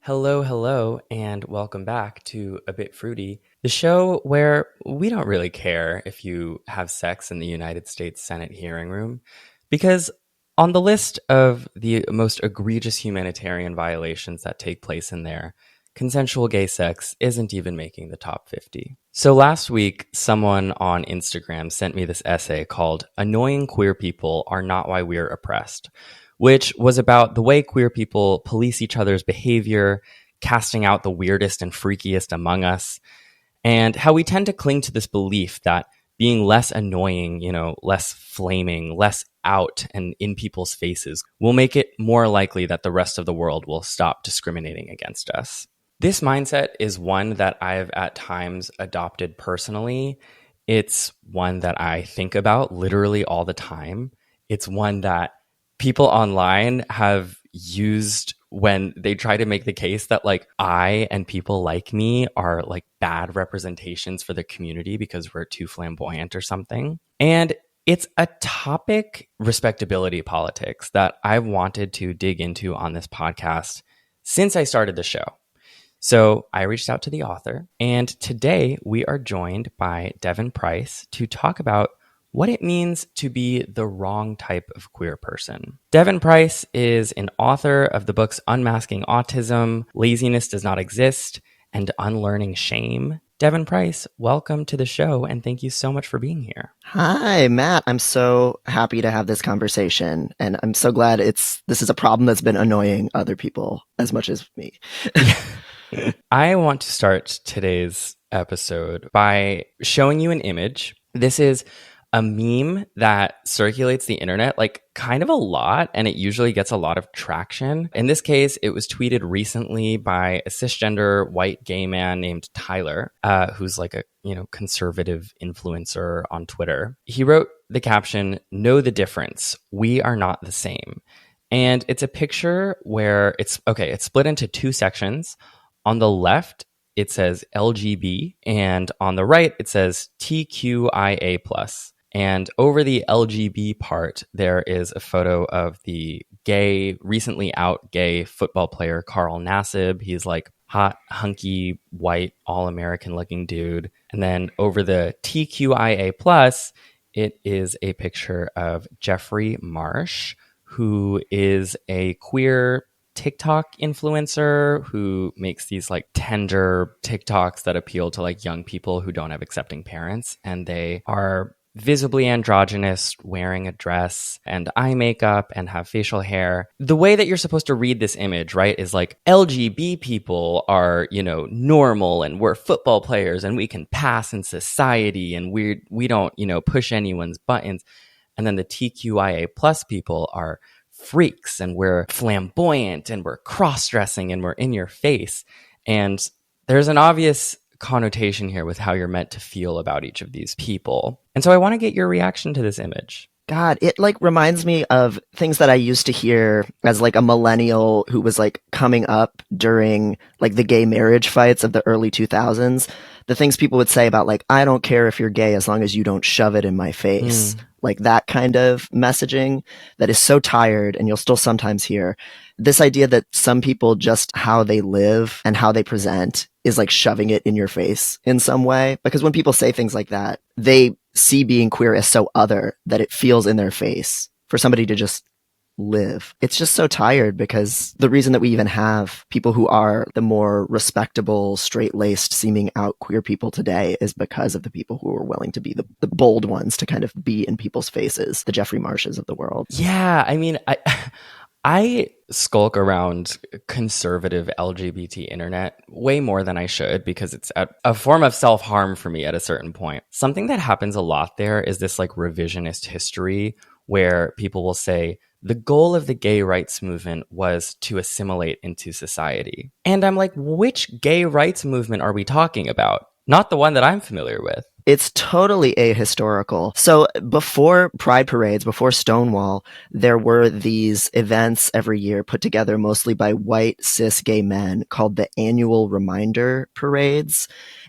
Hello, and welcome back to A Bit Fruity, the show where we don't really care if you have sex in the United States Senate hearing room, because on the list of the most egregious humanitarian violations that take place in there, consensual gay sex isn't even making the top 50. So last week, someone on Instagram sent me this essay called "Annoying Queer People Are Not Why We're Oppressed," which was about the way queer people police each other's behavior, casting out the weirdest and freakiest among us, and how we tend to cling to this belief that being less annoying, less flaming, less out and in people's faces will make it more likely that the rest of the world will stop discriminating against us. This mindset is one that I've at times adopted personally. It's one that I think about literally all the time. It's one that people online have used when they try to make the case that I and people like me are bad representations for the community because we're too flamboyant or something. And it's a topic, respectability politics, that I've wanted to dig into on this podcast since I started the show. So I reached out to the author, and today we are joined by Devin Price to talk about what it means to be the wrong type of queer person. Devin Price is an author of the books Unmasking Autism, Laziness Does Not Exist, and Unlearning Shame. Devin Price, welcome to the show, and thank you so much for being here. Hi, Matt. I'm so happy to have this conversation, and I'm so glad this is a problem that's been annoying other people as much as me. I want to start today's episode by showing you an image. This is a meme that circulates the internet kind of a lot, and it usually gets a lot of traction. In this case, it was tweeted recently by a cisgender white gay man named Tyler, who's a conservative influencer on Twitter. He wrote the caption, "Know the difference. We are not the same." And it's a picture where it's split into two sections. On the left, it says LGB, and on the right, it says TQIA+. And over the LGB part, there is a photo of the recently out gay football player, Carl Nassib. He's hot, hunky, white, all-American looking dude. And then over the TQIA+, it is a picture of Jeffrey Marsh, who is a queer TikTok influencer who makes these tender TikToks that appeal to young people who don't have accepting parents. And they are visibly androgynous, wearing a dress and eye makeup and have facial hair. The way that you're supposed to read this image, right, is LGB people are, normal, and we're football players and we can pass in society, and we don't, push anyone's buttons. And then the TQIA+ people are freaks, and we're flamboyant, and we're cross-dressing, and we're in your face. And there's an obvious connotation here with how you're meant to feel about each of these people. And so I want to get your reaction to this image. God, it reminds me of things that I used to hear as a millennial who was coming up during the gay marriage fights of the early 2000s. The things people would say about I don't care if you're gay as long as you don't shove it in my face. That kind of messaging that is so tired, and you'll still sometimes hear this idea that some people, just how they live and how they present is shoving it in your face in some way. Because when people say things like that, they see being queer as so other that it feels in their face for somebody to just live. It's just so tired, because the reason that we even have people who are the more respectable, straight-laced, seeming out queer people today is because of the people who are willing to be the bold ones to kind of be in people's faces, the Jeffrey Marshes of the world. Yeah, I mean, I skulk around conservative LGBT internet way more than I should, because it's a form of self-harm for me at a certain point. Something that happens a lot there is this revisionist history where people will say, the goal of the gay rights movement was to assimilate into society. And I'm which gay rights movement are we talking about? Not the one that I'm familiar with. It's totally ahistorical. So before Pride parades, before Stonewall, there were these events every year put together mostly by white cis gay men called the annual reminder parades.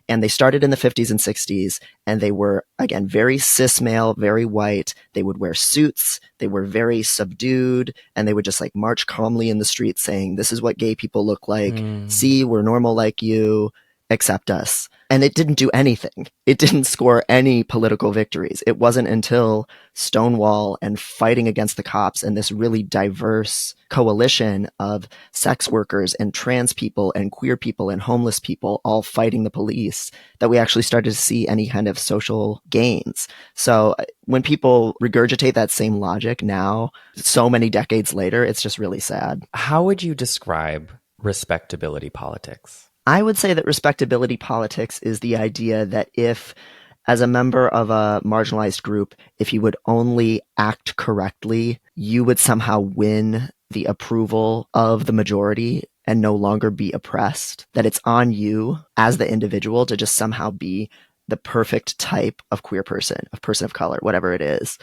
And they started in the 50s and 60s, and they were, again, very cis male, very white. They would wear suits, they were very subdued, and they would just like march calmly in the streets saying, "This is what gay people look like. Mm. See, we're normal like you. Accept us." And it didn't do anything. It didn't score any political victories. It wasn't until Stonewall and fighting against the cops and this really diverse coalition of sex workers and trans people and queer people and homeless people all fighting the police that we actually started to see any kind of social gains. So when people regurgitate that same logic now, so many decades later, it's just really sad. How would you describe respectability politics? I would say that respectability politics is the idea that if, as a member of a marginalized group, if you would only act correctly, you would somehow win the approval of the majority and no longer be oppressed. That it's on you as the individual to just somehow be the perfect type of queer person, of person of color, whatever it is,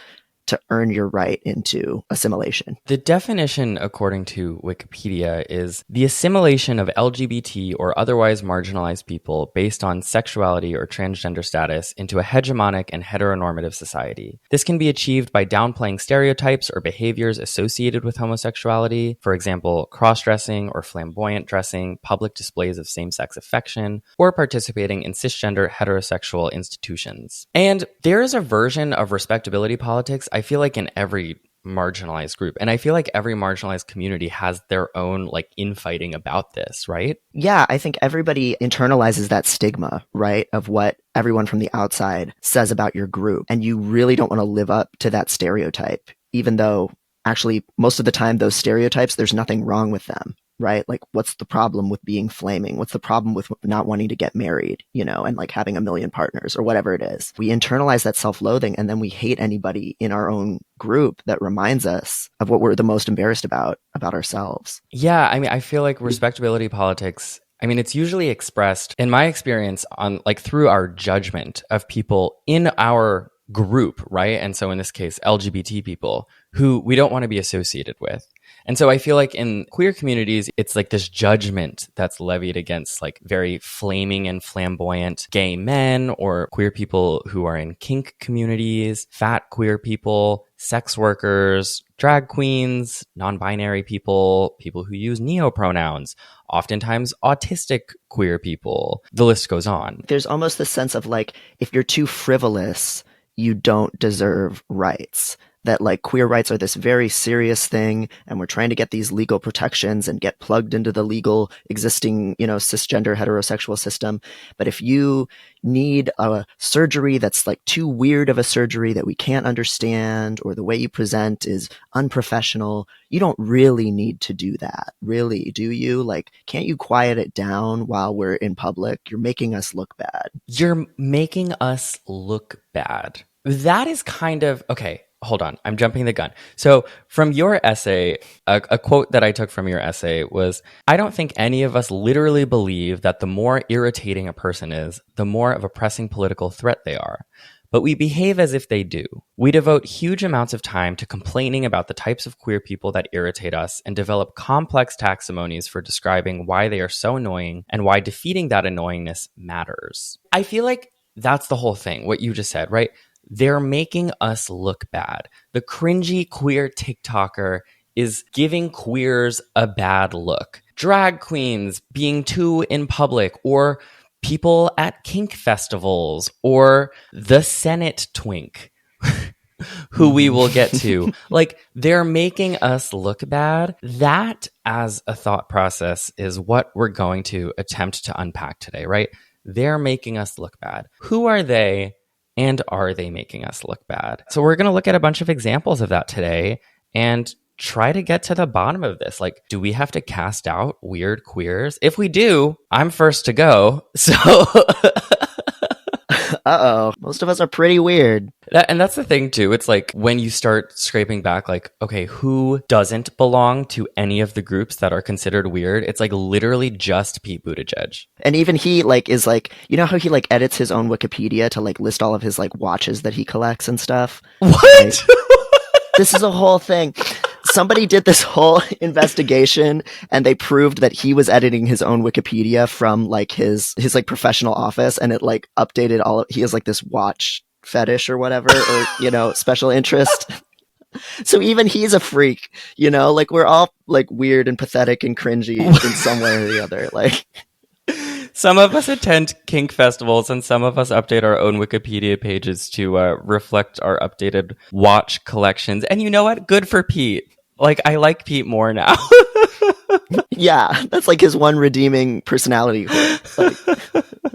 to earn your right into assimilation. The definition, according to Wikipedia, is the assimilation of LGBT or otherwise marginalized people based on sexuality or transgender status into a hegemonic and heteronormative society. This can be achieved by downplaying stereotypes or behaviors associated with homosexuality, for example, cross-dressing or flamboyant dressing, public displays of same-sex affection, or participating in cisgender heterosexual institutions. And there is a version of respectability politics, I feel like, in every marginalized group. And I feel like every marginalized community has their own like infighting about this, right? Yeah, I think everybody internalizes that stigma, right, of what everyone from the outside says about your group. And you really don't want to live up to that stereotype, even though actually most of the time those stereotypes, there's nothing wrong with them. Right? Like, what's the problem with being flaming? What's the problem with not wanting to get married, and like having a million partners or whatever it is? We internalize that self-loathing and then we hate anybody in our own group that reminds us of what we're the most embarrassed about ourselves. Yeah, I mean, I feel like respectability politics, I mean, it's usually expressed, in my experience, on like through our judgment of people in our group, right? And so in this case, LGBT people who we don't want to be associated with. And so I feel like in queer communities, it's like this judgment that's levied against like very flaming and flamboyant gay men or queer people who are in kink communities, fat queer people, sex workers, drag queens, non-binary people, people who use neo-pronouns, oftentimes autistic queer people. The list goes on. There's almost this sense of like, if you're too frivolous, you don't deserve rights. That like queer rights are this very serious thing, and we're trying to get these legal protections and get plugged into the legal existing, cisgender heterosexual system. But if you need a surgery that's like too weird of a surgery that we can't understand, or the way you present is unprofessional, you don't really need to do that. Really, do you? Like, can't you quiet it down while we're in public? You're making us look bad. You're making us look bad. That is kind of, okay, hold on, I'm jumping the gun. So from your essay, a quote that I took from your essay was, "I don't think any of us literally believe that the more irritating a person is, the more of a pressing political threat they are. But we behave as if they do. We devote huge amounts of time to complaining about the types of queer people that irritate us and develop complex taxonomies for describing why they are so annoying and why defeating that annoyingness matters." I feel like that's the whole thing, what you just said, right? They're making us look bad. The cringy queer TikToker is giving queers a bad look. Drag queens being too in public, or people at kink festivals, or the Senate Twink, who we will get to. Like, they're making us look bad. That, as a thought process, is what we're going to attempt to unpack today, right? They're making us look bad. Who are they? And are they making us look bad? So we're going to look at a bunch of examples of that today and try to get to the bottom of this. Like, do we have to cast out weird queers? If we do, I'm first to go. So Uh-oh. Most of us are pretty weird. And that's the thing too. It's like when you start scraping back, like, okay, who doesn't belong to any of the groups that are considered weird? It's like literally just Pete Buttigieg. And even he like is like, you know how he like edits his own Wikipedia to like list all of his like watches that he collects and stuff? Like, What? this is a whole thing. Somebody did this whole investigation and they proved that he was editing his own Wikipedia from like his like professional office, and it like updated all of, he has like this watch fetish or whatever, or you know, special interest. So even he's a freak, you know, like we're all like weird and pathetic and cringy in some way or the other. Like Some of us attend kink festivals and some of us update our own Wikipedia pages to reflect our updated watch collections. And you know what? Good for Pete. Like, I like Pete more now. yeah, that's like his one redeeming personality. Like,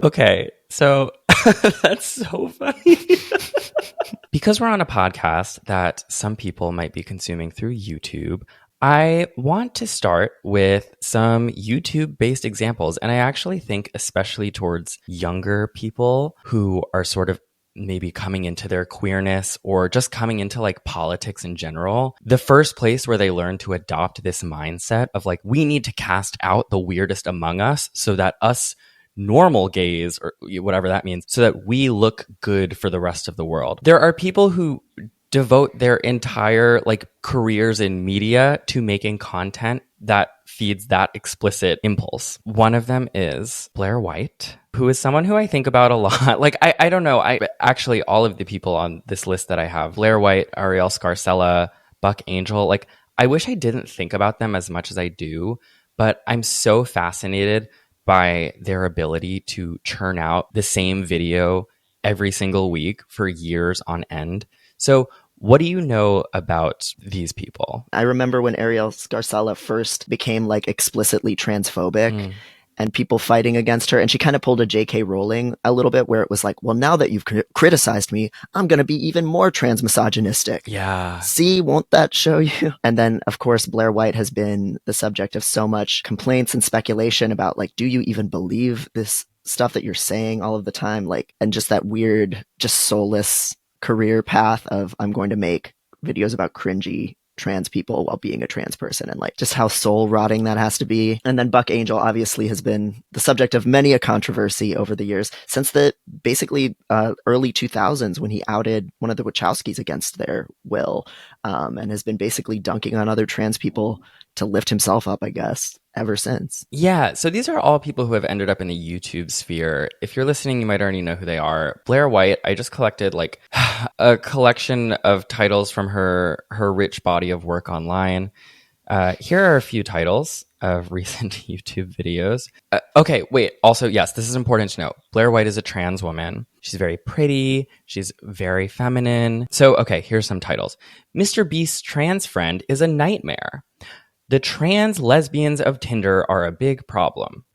okay, so that's so funny. Because we're on a podcast that some people might be consuming through YouTube, I want to start with some YouTube-based examples. And I actually think especially towards younger people who are sort of maybe coming into their queerness or just coming into like politics in general, the first place where they learn to adopt this mindset of like, we need to cast out the weirdest among us so that us normal gays, or whatever that means, so that we look good for the rest of the world. There are people who devote their entire like careers in media to making content that feeds that explicit impulse. One of them is Blair White, who is someone who I think about a lot. Like, I don't know. I actually, all of the people on this list that I have, Blair White, Ariel Scarcella, Buck Angel, like, I wish I didn't think about them as much as I do, but I'm so fascinated by their ability to churn out the same video every single week for years on end. So what do you know about these people? I remember when Ariel Scarcella first became like explicitly transphobic and people fighting against her. And she kind of pulled a J.K. Rowling a little bit where it was like, well, now that you've criticized me, I'm going to be even more transmisogynistic. Yeah. See, won't that show you? And then, of course, Blair White has been the subject of so much complaints and speculation about like, do you even believe this stuff that you're saying all of the time? Like, and just that weird, just soulless career path of I'm going to make videos about cringy trans people while being a trans person, and like just how soul rotting that has to be. And then Buck Angel obviously has been the subject of many a controversy over the years since the basically early 2000s when he outed one of the Wachowskis against their will, and has been basically dunking on other trans people to lift himself up, I guess, ever since. Yeah, so these are all people who have ended up in the YouTube sphere. If you're listening, you might already know who they are. Blair White, I just collected like a collection of titles from her rich body of work online. Here are a few titles of recent YouTube videos. Okay, wait. Also, yes, this is important to know. Blair White is a trans woman. She's very pretty. She's very feminine. So, okay, here's some titles. Mr. Beast's trans friend is a nightmare. The trans lesbians of Tinder are a big problem.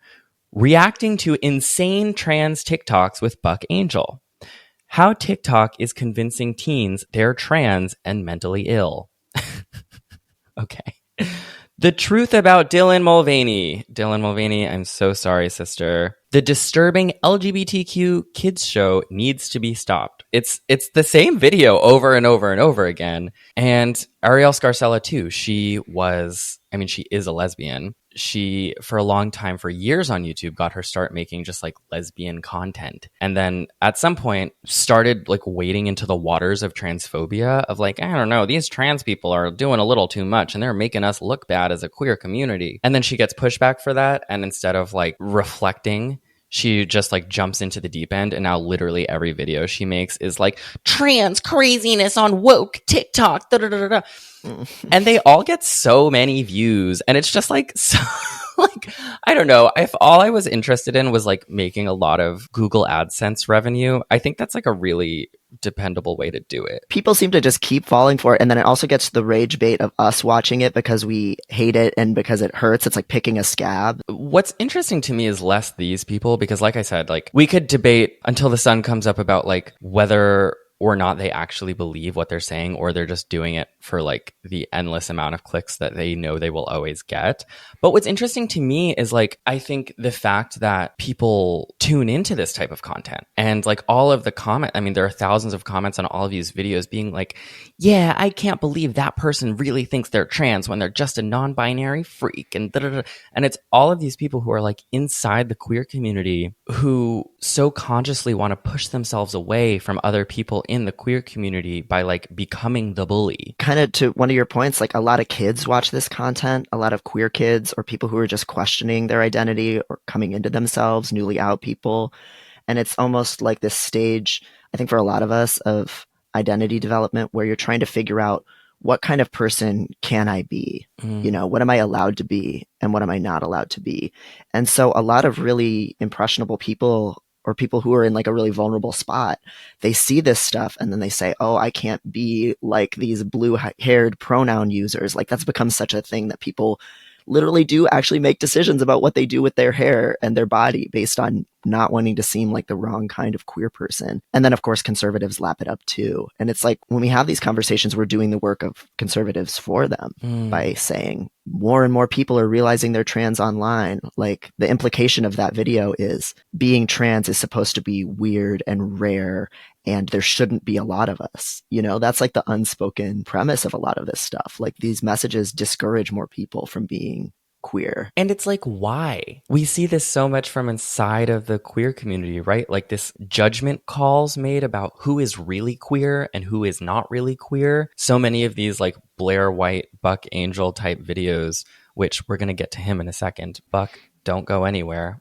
Reacting to insane trans TikToks with Buck Angel. How TikTok is convincing teens they're trans and mentally ill. Okay. The truth about Dylan Mulvaney. Dylan Mulvaney, I'm so sorry, sister. The disturbing LGBTQ kids show needs to be stopped. It's the same video over and over and over again. And Ariel Scarcella, too. She is a lesbian. She, for a long time, for years on YouTube, got her start making just like lesbian content. And then at some point started like wading into the waters of transphobia of like, I don't know, these trans people are doing a little too much and they're making us look bad as a queer community. And then she gets pushback for that. And instead of like reflecting, she just like jumps into the deep end, and now literally every video she makes is like trans craziness on woke TikTok. Da, da, da, da. And they all get so many views, and it's just like so, like I don't know, if all I was interested in was like making a lot of Google AdSense revenue, I think that's like a really dependable way to do it. People seem to just keep falling for it, and then it also gets the rage bait of us watching it because we hate it and because it hurts. It's like picking a scab. What's interesting to me is less these people, because like I said, like we could debate until the sun comes up about like whether or not they actually believe what they're saying, or they're just doing it for like the endless amount of clicks that they know they will always get. But what's interesting to me is like, I think the fact that people tune into this type of content and like all of the comment, I mean, there are thousands of comments on all of these videos being like, yeah, I can't believe that person really thinks they're trans when they're just a non-binary freak and da-da-da. And it's all of these people who are like inside the queer community who so consciously want to push themselves away from other people in the queer community by like becoming the bully. Kind of to one of your points, like a lot of kids watch this content, a lot of queer kids or people who are just questioning their identity or coming into themselves, newly out people. And it's almost like this stage, I think for a lot of us, of identity development where you're trying to figure out what kind of person can I be? You know, what am I allowed to be and what am I not allowed to be? And so a lot of really impressionable people or people who are in like a really vulnerable spot, they see this stuff and then they say, oh, I can't be like these blue haired pronoun users. Like that's become such a thing that people literally do actually make decisions about what they do with their hair and their body based on not wanting to seem like the wrong kind of queer person. And then, of course, conservatives lap it up too. And it's like when we have these conversations, we're doing the work of conservatives for them by saying more and more people are realizing they're trans online. Like the implication of that video is being trans is supposed to be weird and rare and there shouldn't be a lot of us. You know, that's like the unspoken premise of a lot of this stuff. Like these messages discourage more people from being queer. And it's like, why? We see this so much from inside of the queer community, right? Like this judgment calls made about who is really queer and who is not really queer. So many of these like Blair White, Buck Angel type videos, which we're going to get to him in a second. Buck, don't go anywhere.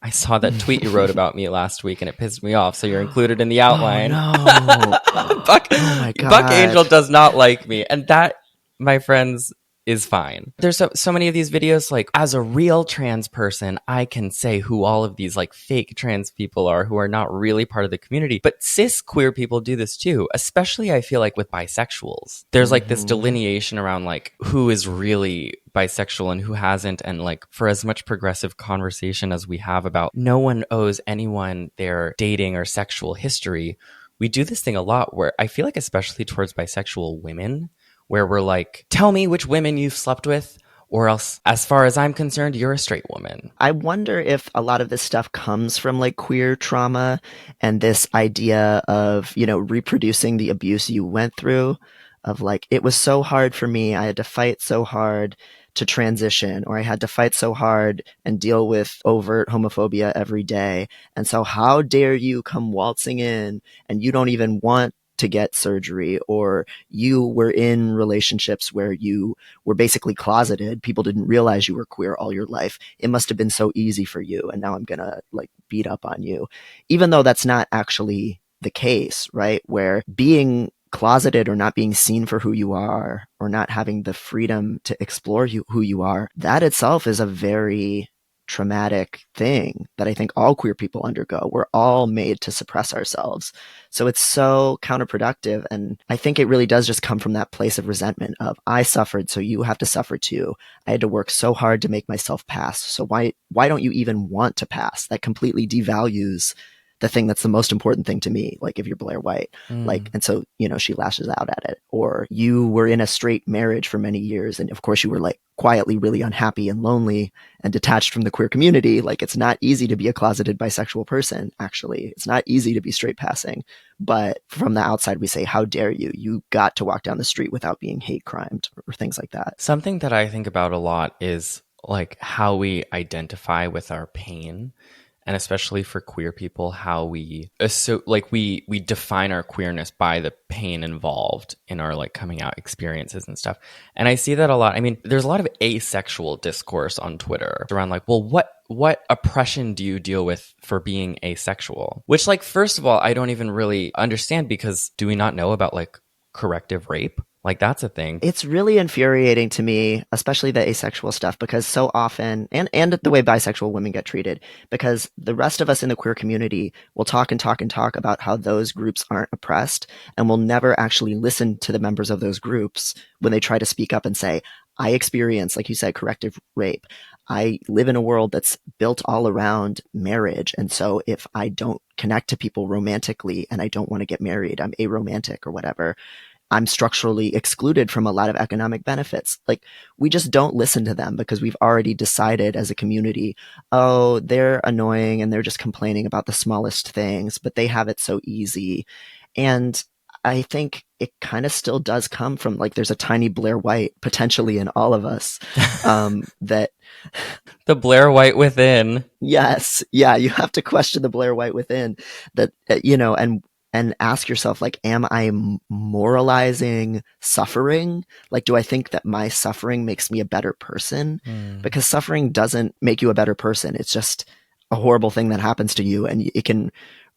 I saw that tweet you wrote about me last week and it pissed me off. So you're included in the outline. Oh, no. Buck, Oh my God. Buck Angel does not like me. And that, my friends, is fine. There's so many of these videos, like as a real trans person, I can say who all of these like fake trans people are who are not really part of the community. But cis queer people do this too, especially I feel like with bisexuals. There's like this delineation around like who is really bisexual and who hasn't. And like for as much progressive conversation as we have about no one owes anyone their dating or sexual history, we do this thing a lot where I feel like especially towards bisexual women, where we're like, tell me which women you've slept with, or else, as far as I'm concerned, you're a straight woman. I wonder if a lot of this stuff comes from like queer trauma and this idea of, you know, reproducing the abuse you went through, of like, it was so hard for me. I had to fight so hard to transition, or I had to fight so hard and deal with overt homophobia every day. And so how dare you come waltzing in and you don't even want to get surgery, or you were in relationships where you were basically closeted. People didn't realize you were queer all your life. It must have been so easy for you. And now I'm going to like beat up on you, even though that's not actually the case, right? Where being closeted or not being seen for who you are, or not having the freedom to explore who you are, that itself is a very traumatic thing that I think all queer people undergo. We're all made to suppress ourselves. So it's so counterproductive. And I think it really does just come from that place of resentment of, I suffered, so you have to suffer too. I had to work so hard to make myself pass. So why don't you even want to pass? That completely devalues the thing that's the most important thing to me. Like if you're Blair White, like, and so, you know, she lashes out at it. Or you were in a straight marriage for many years. And of course you were like quietly really unhappy and lonely and detached from the queer community. Like it's not easy to be a closeted bisexual person. Actually, it's not easy to be straight passing, but from the outside we say, how dare you? You got to walk down the street without being hate crimed or things like that. Something that I think about a lot is like how we identify with our pain. And especially for queer people, how we we define our queerness by the pain involved in our like coming out experiences and stuff. And I see that a lot. I mean, there's a lot of asexual discourse on Twitter around like, well, what oppression do you deal with for being asexual? Which, like, first of all, I don't even really understand, because do we not know about like corrective rape? Like that's a thing. It's really infuriating to me, especially the asexual stuff, because so often, and the way bisexual women get treated, because the rest of us in the queer community will talk and talk and talk about how those groups aren't oppressed, and will never actually listen to the members of those groups when they try to speak up and say, I experience, like you said, corrective rape. I live in a world that's built all around marriage. And so if I don't connect to people romantically and I don't want to get married, I'm aromantic or whatever, I'm structurally excluded from a lot of economic benefits. Like, we just don't listen to them because we've already decided as a community, oh, they're annoying and they're just complaining about the smallest things, but they have it so easy. And I think it kind of still does come from, like, there's a tiny Blair White potentially in all of us, that The Blair White within. yes, yeah, you have to question the Blair White within, that and ask yourself, like, am I moralizing suffering? Like, do I think that my suffering makes me a better person? Mm. Because suffering doesn't make you a better person. It's just a horrible thing that happens to you, and it can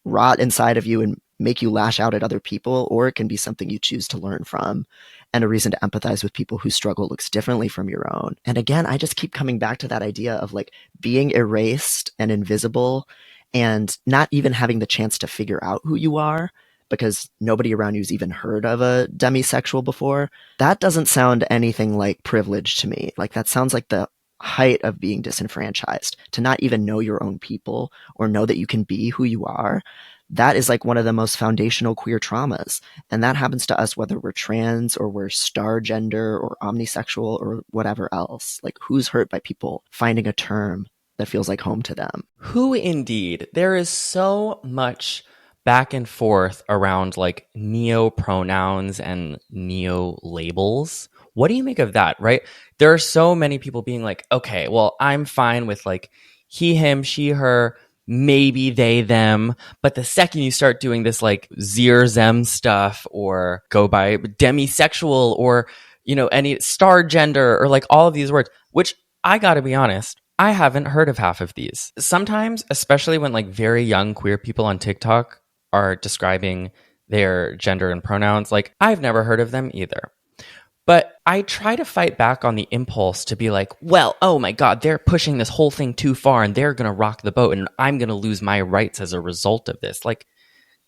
rot inside of you and make you lash out at other people, or it can be something you choose to learn from and a reason to empathize with people whose struggle looks differently from your own. And again, I just keep coming back to that idea of, like, being erased and invisible and not even having the chance to figure out who you are because nobody around you's even heard of a demisexual before. That doesn't sound anything like privilege to me. Like, that sounds like the height of being disenfranchised, to not even know your own people or know that you can be who you are. That is like one of the most foundational queer traumas. And that happens to us whether we're trans or we're star gender or omnisexual or whatever else. Like, who's hurt by people finding a term that feels like home to them? Who indeed? There is so much back and forth around like neo pronouns and neo labels. What do you make of that, right? There are so many people being like, okay, well, I'm fine with like he, him, she, her, maybe they, them. But the second you start doing this like zir, them stuff or go by demisexual or, you know, any star gender or like all of these words, which I gotta be honest, I haven't heard of half of these. Sometimes, especially when like very young queer people on TikTok are describing their gender and pronouns, like I've never heard of them either. But I try to fight back on the impulse to be like, well, oh my God, they're pushing this whole thing too far and they're going to rock the boat and I'm going to lose my rights as a result of this. Like,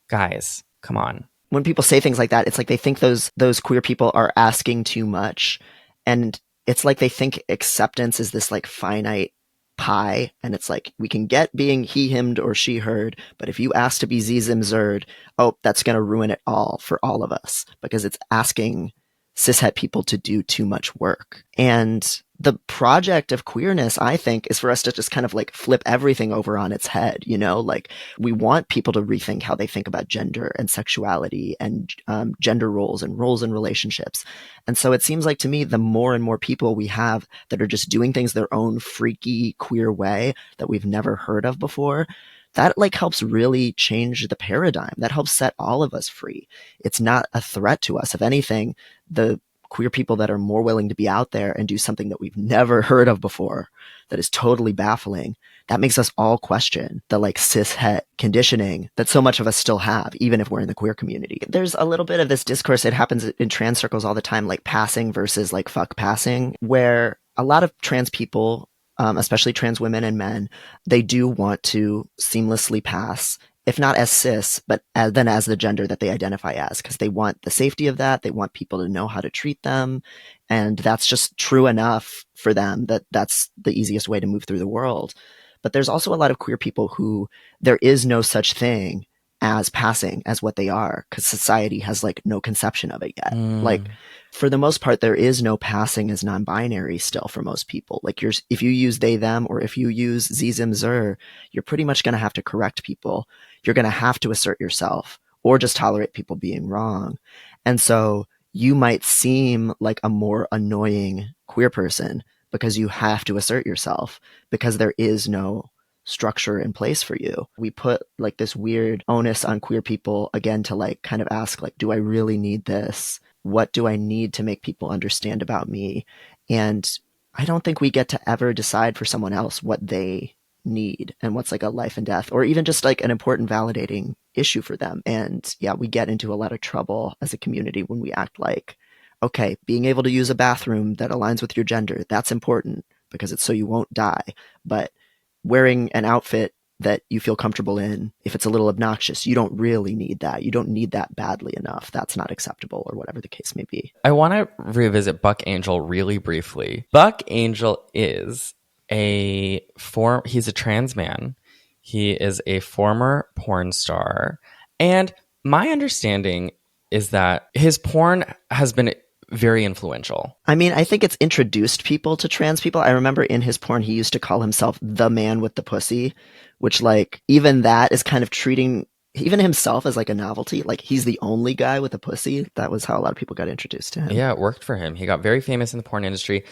guys, come on. When people say things like that, it's like they think those queer people are asking too much. And it's like they think acceptance is this like finite pie, and it's like we can get being he himmed or she heard, but if you ask to be zim zerd, oh, that's going to ruin it all for all of us because it's asking cishet people to do too much work. And the project of queerness, I think, is for us to just kind of like flip everything over on its head. You know, like, we want people to rethink how they think about gender and sexuality and gender roles in relationships. And so it seems like to me, the more and more people we have that are just doing things their own freaky queer way that we've never heard of before, that like helps really change the paradigm. That helps set all of us free. It's not a threat to us. If anything, the queer people that are more willing to be out there and do something that we've never heard of before, that is totally baffling, that makes us all question the like cis het conditioning that so much of us still have, even if we're in the queer community. There's a little bit of this discourse, it happens in trans circles all the time, like passing versus like fuck passing, where a lot of trans people, especially trans women and men, they do want to seamlessly pass, if not as cis, but then as the gender that they identify as, because they want the safety of that. They want people to know how to treat them. And that's just true enough for them that that's the easiest way to move through the world. But there's also a lot of queer people who there is no such thing as passing as what they are, because society has like no conception of it yet. Like, for the most part, there is no passing as non-binary still for most people. Like, if you use they, them, or if you use zim, zer, you're pretty much going to have to correct people. You're going to have to assert yourself or just tolerate people being wrong. And so you might seem like a more annoying queer person because you have to assert yourself because there is no structure in place for you. We put like this weird onus on queer people again to like kind of ask, like, do I really need this? What do I need to make people understand about me? And I don't think we get to ever decide for someone else what they need and what's like a life and death or even just like an important validating issue for them. And yeah, we get into a lot of trouble as a community when we act like, okay, being able to use a bathroom that aligns with your gender, that's important because it's so you won't die. But wearing an outfit that you feel comfortable in, if it's a little obnoxious, you don't really need that. You don't need that badly enough. That's not acceptable, or whatever the case may be. I want to revisit Buck Angel really briefly. Buck Angel is he's a trans man. He is a former porn star. And my understanding is that his porn has been very influential. I mean, I think it's introduced people to trans people. I remember in his porn, he used to call himself the man with the pussy, which, like, even that is kind of treating even himself as like a novelty. Like, he's the only guy with a pussy. That was how a lot of people got introduced to him. Yeah, it worked for him. He got very famous in the porn industry.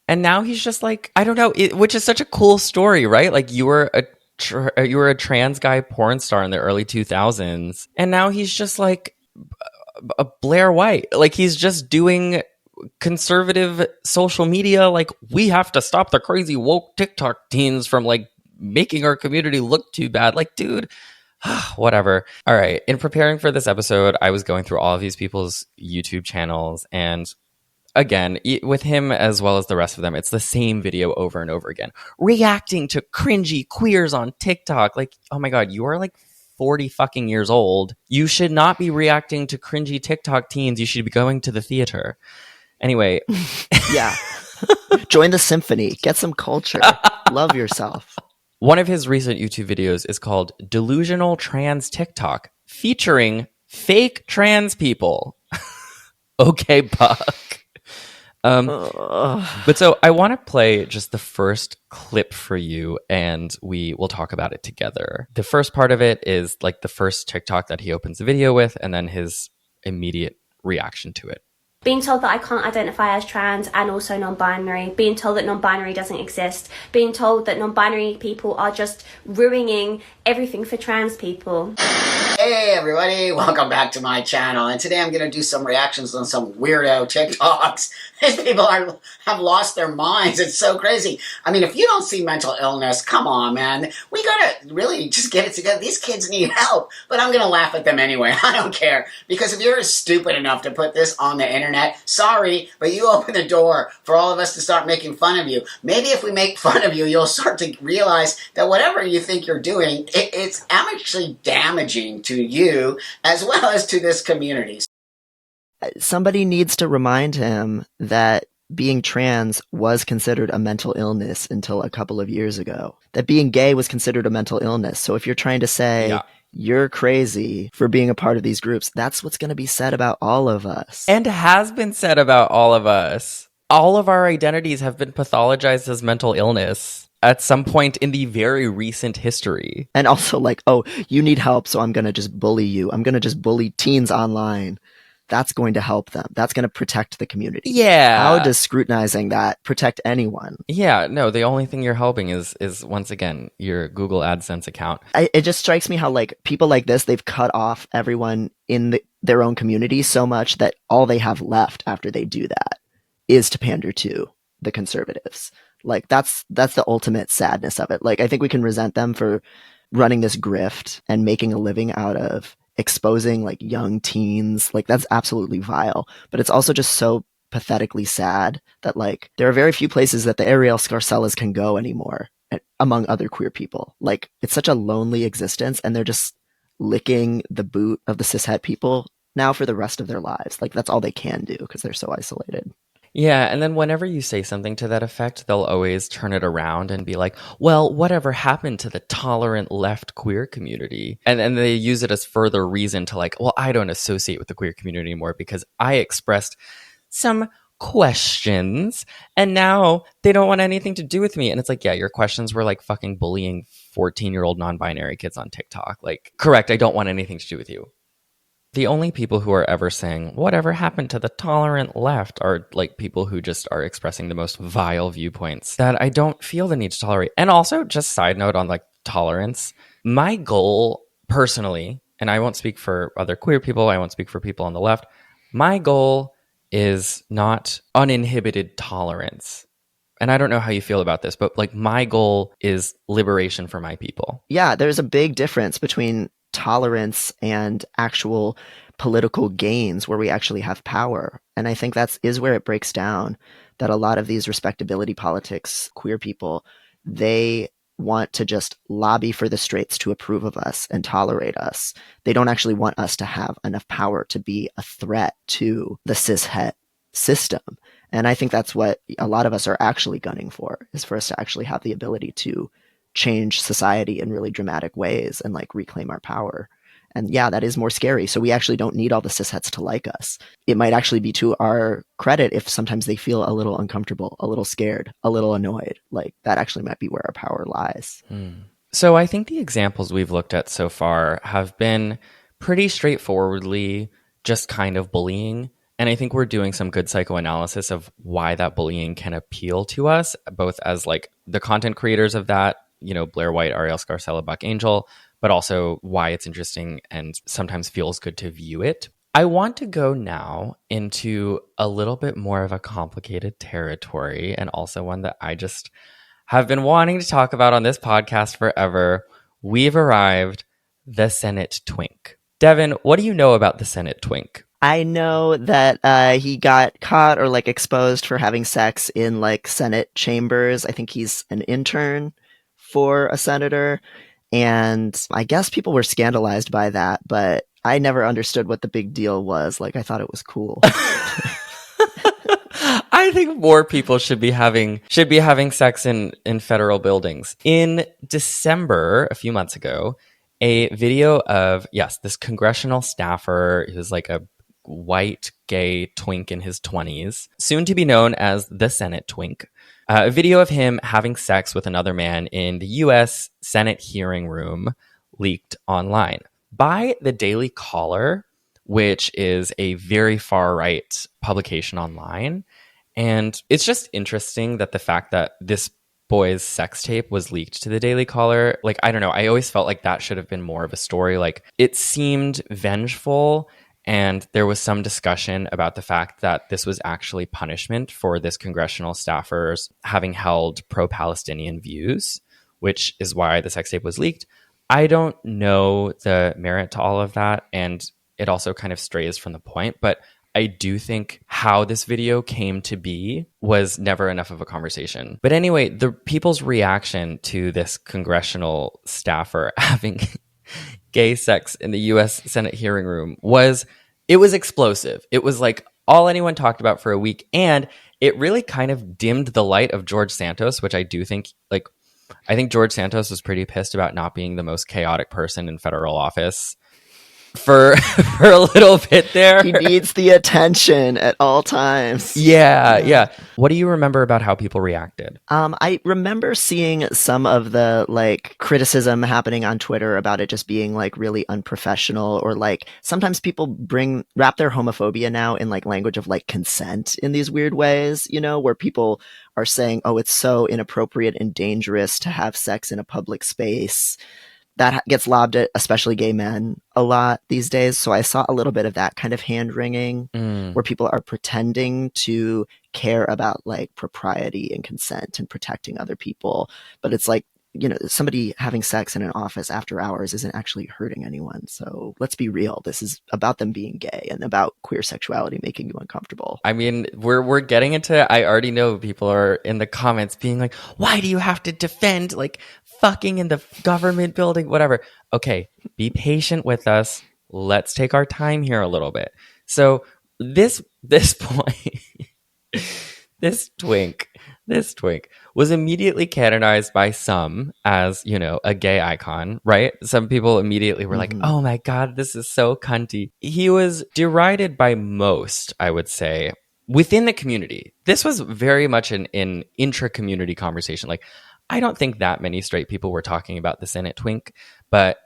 And now he's just like, I don't know, which is such a cool story, right? Like, you were a trans guy porn star in the early 2000s, and now he's just like a Blair White. Like, he's just doing conservative social media. Like, we have to stop the crazy woke TikTok teens from like making our community look too bad. Like, dude, whatever. All right. In preparing for this episode, I was going through all of these people's YouTube channels, and again, with him as well as the rest of them, it's the same video over and over again, reacting to cringy queers on TikTok. Like, oh my God, you are like 40 fucking years old. You should not be reacting to cringy TikTok teens. You should be going to the theater. Anyway. Yeah. Join the symphony. Get some culture. Love yourself. One of his recent YouTube videos is called Delusional Trans TikTok, featuring fake trans people. Okay, Buck. But so I want to play just the first clip for you, and we will talk about it together. The first part of it is like the first TikTok that he opens the video with, and then his immediate reaction to it. Being told that I can't identify as trans and also non-binary, being told that non-binary doesn't exist, being told that non-binary people are just ruining everything for trans people. Hey everybody, welcome back to my channel, and today I'm going to do some reactions on some weirdo TikToks. These people have lost their minds. It's so crazy. I mean, if you don't see mental illness, come on, man. We gotta really just get it together. These kids need help, but I'm going to laugh at them anyway. I don't care, because if you're stupid enough to put this on the internet, sorry, but you open the door for all of us to start making fun of you. Maybe if we make fun of you, you'll start to realize that whatever you think you're doing, it's actually damaging to you as well as to this community. Somebody needs to remind him that being trans was considered a mental illness until a couple of years ago. That being gay was considered a mental illness. So if you're trying to say you're crazy for being a part of these groups, that's what's going to be said about all of us. And has been said about all of us. All of our identities have been pathologized as mental illness at some point in the very recent history. And also like, oh, you need help, so I'm going to just bully you. I'm going to just bully teens online. That's going to help them. That's going to protect the community. Yeah. How does scrutinizing that protect anyone? Yeah, no, the only thing you're helping is once again, your Google AdSense account. It just strikes me how like people like this, they've cut off everyone in their own community so much that all they have left after they do that is to pander to the conservatives. Like that's the ultimate sadness of it. Like, I think we can resent them for running this grift and making a living out of exposing like young teens. Like, that's absolutely vile, but it's also just so pathetically sad that like there are very few places that the Ariel Scarcellas can go anymore among other queer people. Like, it's such a lonely existence, and they're just licking the boot of the cishet people now for the rest of their lives. Like, that's all they can do because they're so isolated. Yeah, and then whenever you say something to that effect, they'll always turn it around and be like, well, whatever happened to the tolerant left queer community? And they use it as further reason to like, well, I don't associate with the queer community anymore because I expressed some questions and now they don't want anything to do with me. And it's like, yeah, your questions were like fucking bullying 14-year-old non-binary kids on TikTok. Like, correct, I don't want anything to do with you. The only people who are ever saying, whatever happened to the tolerant left, are like people who just are expressing the most vile viewpoints that I don't feel the need to tolerate. And also, just side note on like tolerance, my goal personally, and I won't speak for other queer people, I won't speak for people on the left, my goal is not uninhibited tolerance. And I don't know how you feel about this, but like my goal is liberation for my people. Yeah, there's a big difference between tolerance and actual political gains where we actually have power. And I think is where it breaks down, that a lot of these respectability politics, queer people, they want to just lobby for the straights to approve of us and tolerate us. They don't actually want us to have enough power to be a threat to the cishet system. And I think that's what a lot of us are actually gunning for, is for us to actually have the ability to change society in really dramatic ways and like reclaim our power. And yeah, that is more scary. So we actually don't need all the cisheads to like us. It might actually be to our credit if sometimes they feel a little uncomfortable, a little scared, a little annoyed. Like that actually might be where our power lies. So I think the examples we've looked at so far have been pretty straightforwardly just kind of bullying. And I think we're doing some good psychoanalysis of why that bullying can appeal to us, both as like the content creators of that, you know, Blair White, Ariel Scarcella, Buck Angel, but also why it's interesting and sometimes feels good to view it. I want to go now into a little bit more of a complicated territory, and also one that I just have been wanting to talk about on this podcast forever. We've arrived, the Senate Twink. Devin, what do you know about the Senate Twink? I know that he got caught or like exposed for having sex in like Senate chambers. I think he's an intern for a senator. And I guess people were scandalized by that, but I never understood what the big deal was. Like, I thought it was cool. I think more people should be having sex in federal buildings. In December, a few months ago, a video of this congressional staffer who's like a white gay twink in his 20s, soon to be known as the Senate Twink. A video of him having sex with another man in the U.S. Senate hearing room leaked online by the Daily Caller, which is a very far-right publication online. And it's just interesting that the fact that this boy's sex tape was leaked to the Daily Caller, like, I don't know, I always felt like that should have been more of a story. Like, it seemed vengeful, and there was some discussion about the fact that this was actually punishment for this congressional staffer's having held pro-Palestinian views, which is why the sex tape was leaked. I don't know the merit to all of that, and it also kind of strays from the point, but I do think how this video came to be was never enough of a conversation. But anyway, the people's reaction to this congressional staffer having gay sex in the U.S. Senate hearing room was explosive. It was like all anyone talked about for a week, and it really kind of dimmed the light of George Santos, which I do think, like, I think George Santos was pretty pissed about not being the most chaotic person in federal office for a little bit there. He needs the attention at all times. Yeah. What do you remember about how people reacted? I remember seeing some of the like criticism happening on Twitter about it just being like really unprofessional, or like sometimes people wrap their homophobia now in like language of like consent in these weird ways, you know, where people are saying, oh, it's so inappropriate and dangerous to have sex in a public space. That gets lobbed at especially gay men a lot these days. So I saw a little bit of that kind of hand wringing where people are pretending to care about like propriety and consent and protecting other people. But it's like, you know, somebody having sex in an office after hours isn't actually hurting anyone. So let's be real. This is about them being gay and about queer sexuality making you uncomfortable. I mean, we're getting into, I already know people are in the comments being like, why do you have to defend like fucking in the government building, whatever. Okay, be patient with us. Let's take our time here a little bit. So this point, this twink was immediately canonized by some as, you know, a gay icon, right? Some people immediately were like, oh my God, this is so cunty. He was derided by most, I would say, within the community. This was very much an intra-community conversation. Like, I don't think that many straight people were talking about the Senate Twink, but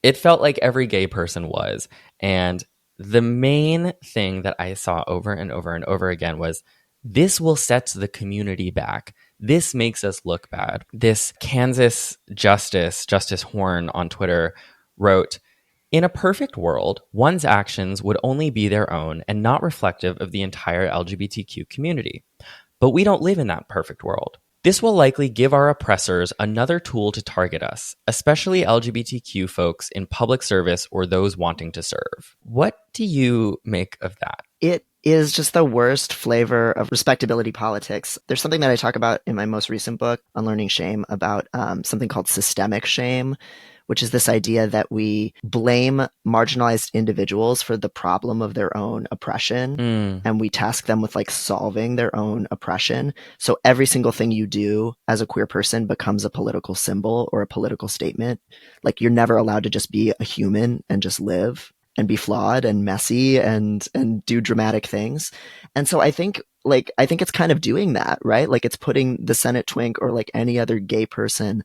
it felt like every gay person was. And the main thing that I saw over and over and over again was, this will set the community back. This makes us look bad. This Kansas Justice Horn on Twitter wrote, in a perfect world, one's actions would only be their own and not reflective of the entire LGBTQ community. But we don't live in that perfect world. This will likely give our oppressors another tool to target us, especially LGBTQ folks in public service or those wanting to serve. What do you make of that? It is just the worst flavor of respectability politics. There's something that I talk about in my most recent book, Unlearning Shame, about something called systemic shame, which is this idea that we blame marginalized individuals for the problem of their own oppression. And we task them with like solving their own oppression. So every single thing you do as a queer person becomes a political symbol or a political statement. Like you're never allowed to just be a human and just live and be flawed and messy and do dramatic things. And so I think it's kind of doing that, right? Like it's putting the Senate Twink or like any other gay person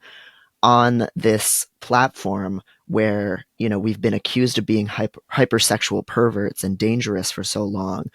on this platform where, you know, we've been accused of being hypersexual perverts and dangerous for so long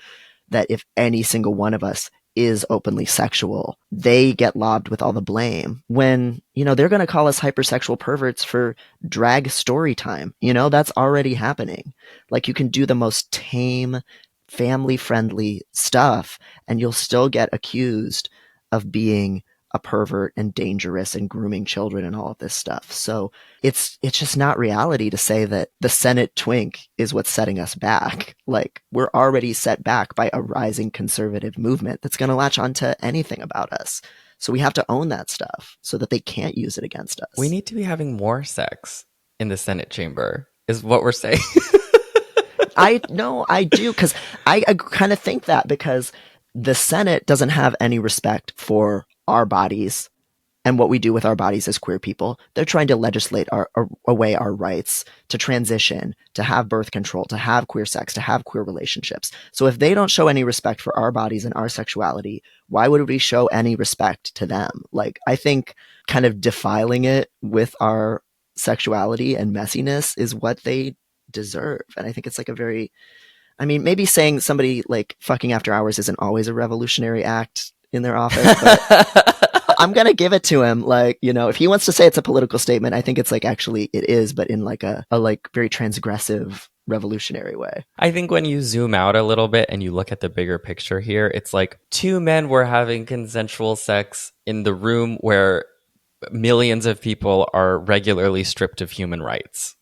that if any single one of us is openly sexual, they get lobbed with all the blame when, you know, they're going to call us hypersexual perverts for drag story time. You know, that's already happening. Like you can do the most tame, family friendly stuff and you'll still get accused of being a pervert and dangerous and grooming children and all of this stuff. So it's just not reality to say that the Senate Twink is what's setting us back. Like we're already set back by a rising conservative movement that's going to latch onto anything about us. So we have to own that stuff so that they can't use it against us. We need to be having more sex in the Senate chamber is what we're saying. I do, because I kind of think that because the Senate doesn't have any respect for our bodies and what we do with our bodies as queer people. They're trying to legislate away our rights to transition, to have birth control, to have queer sex, to have queer relationships. So if they don't show any respect for our bodies and our sexuality, why would we show any respect to them? Like, I think kind of defiling it with our sexuality and messiness is what they deserve. And I think it's like maybe saying somebody like fucking after hours isn't always a revolutionary act in their office, but I'm going to give it to him. Like, you know, if he wants to say it's a political statement, I think it's like, actually it is, but in like a like very transgressive revolutionary way. I think when you zoom out a little bit and you look at the bigger picture here, it's like two men were having consensual sex in the room where millions of people are regularly stripped of human rights.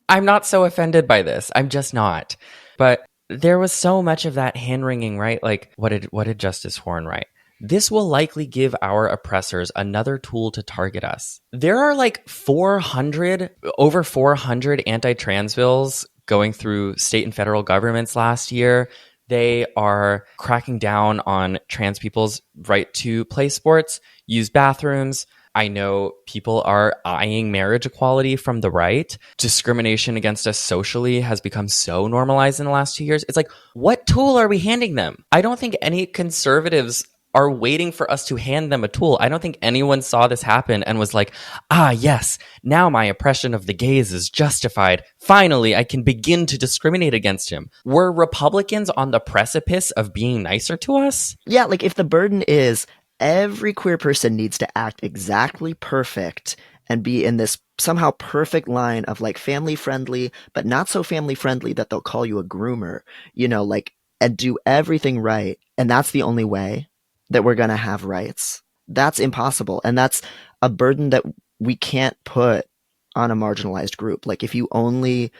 I'm not so offended by this. I'm just not. But there was so much of that hand-wringing, right? Like, what did Justice Horn write? This will likely give our oppressors another tool to target us. There are like over 400 anti-trans bills going through state and federal governments last year. They are cracking down on trans people's right to play sports, use bathrooms. I know people are eyeing marriage equality from the right. Discrimination against us socially has become so normalized in the last 2 years. It's like, what tool are we handing them? I don't think any conservatives are waiting for us to hand them a tool. I don't think anyone saw this happen and was like, yes, now my oppression of the gays is justified. Finally, I can begin to discriminate against him. Were Republicans on the precipice of being nicer to us? Yeah, like if the burden is every queer person needs to act exactly perfect and be in this somehow perfect line of like family friendly, but not so family friendly that they'll call you a groomer, you know, like, and do everything right. And that's the only way that we're going to have rights. That's impossible. And that's a burden that we can't put on a marginalized group. Like if you only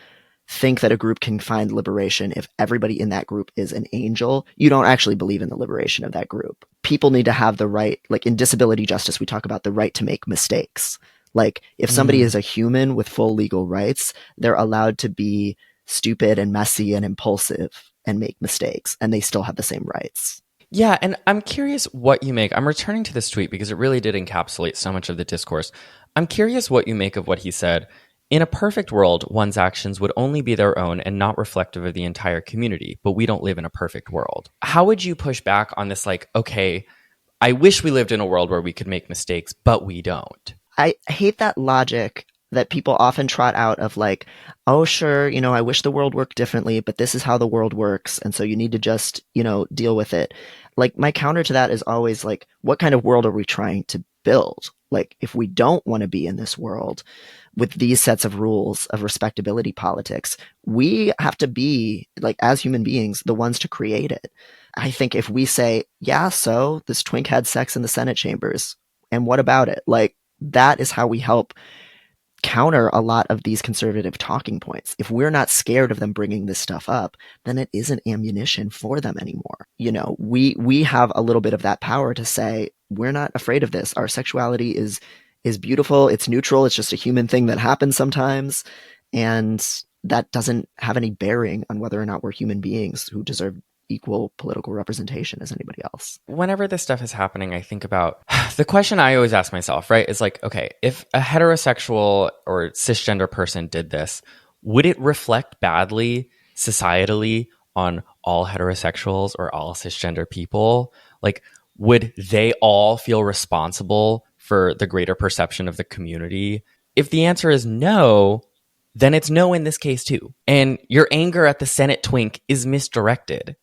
think that a group can find liberation if everybody in that group is an angel, you don't actually believe in the liberation of that group. People need to have the right, like in disability justice, we talk about the right to make mistakes. Like if somebody is a human with full legal rights, they're allowed to be stupid and messy and impulsive and make mistakes, and they still have the same rights. Yeah, and I'm curious what you make. I'm returning to this tweet because it really did encapsulate so much of the discourse. I'm curious what you make of what he said. In a perfect world, one's actions would only be their own and not reflective of the entire community, but we don't live in a perfect world. How would you push back on this, like, okay, I wish we lived in a world where we could make mistakes, but we don't? I hate that logic that people often trot out of like, oh, sure, you know, I wish the world worked differently, but this is how the world works. And so you need to just, you know, deal with it. Like my counter to that is always like, what kind of world are we trying to build? Like if we don't want to be in this world with these sets of rules of respectability politics, we have to be, like, as human beings, the ones to create it. I think if we say, yeah, so this twink had sex in the Senate chambers, and what about it? Like, that is how we help counter a lot of these conservative talking points. If we're not scared of them bringing this stuff up, then it isn't ammunition for them anymore. You know, we have a little bit of that power to say, we're not afraid of this. Our sexuality is is beautiful. It's neutral. It's just a human thing that happens sometimes. And that doesn't have any bearing on whether or not we're human beings who deserve equal political representation as anybody else. Whenever this stuff is happening, I think about the question I always ask myself, right? Is like, okay, if a heterosexual or cisgender person did this, would it reflect badly societally on all heterosexuals or all cisgender people? Like, would they all feel responsible for the greater perception of the community? If the answer is no, then it's no in this case too. And your anger at the Senate Twink is misdirected.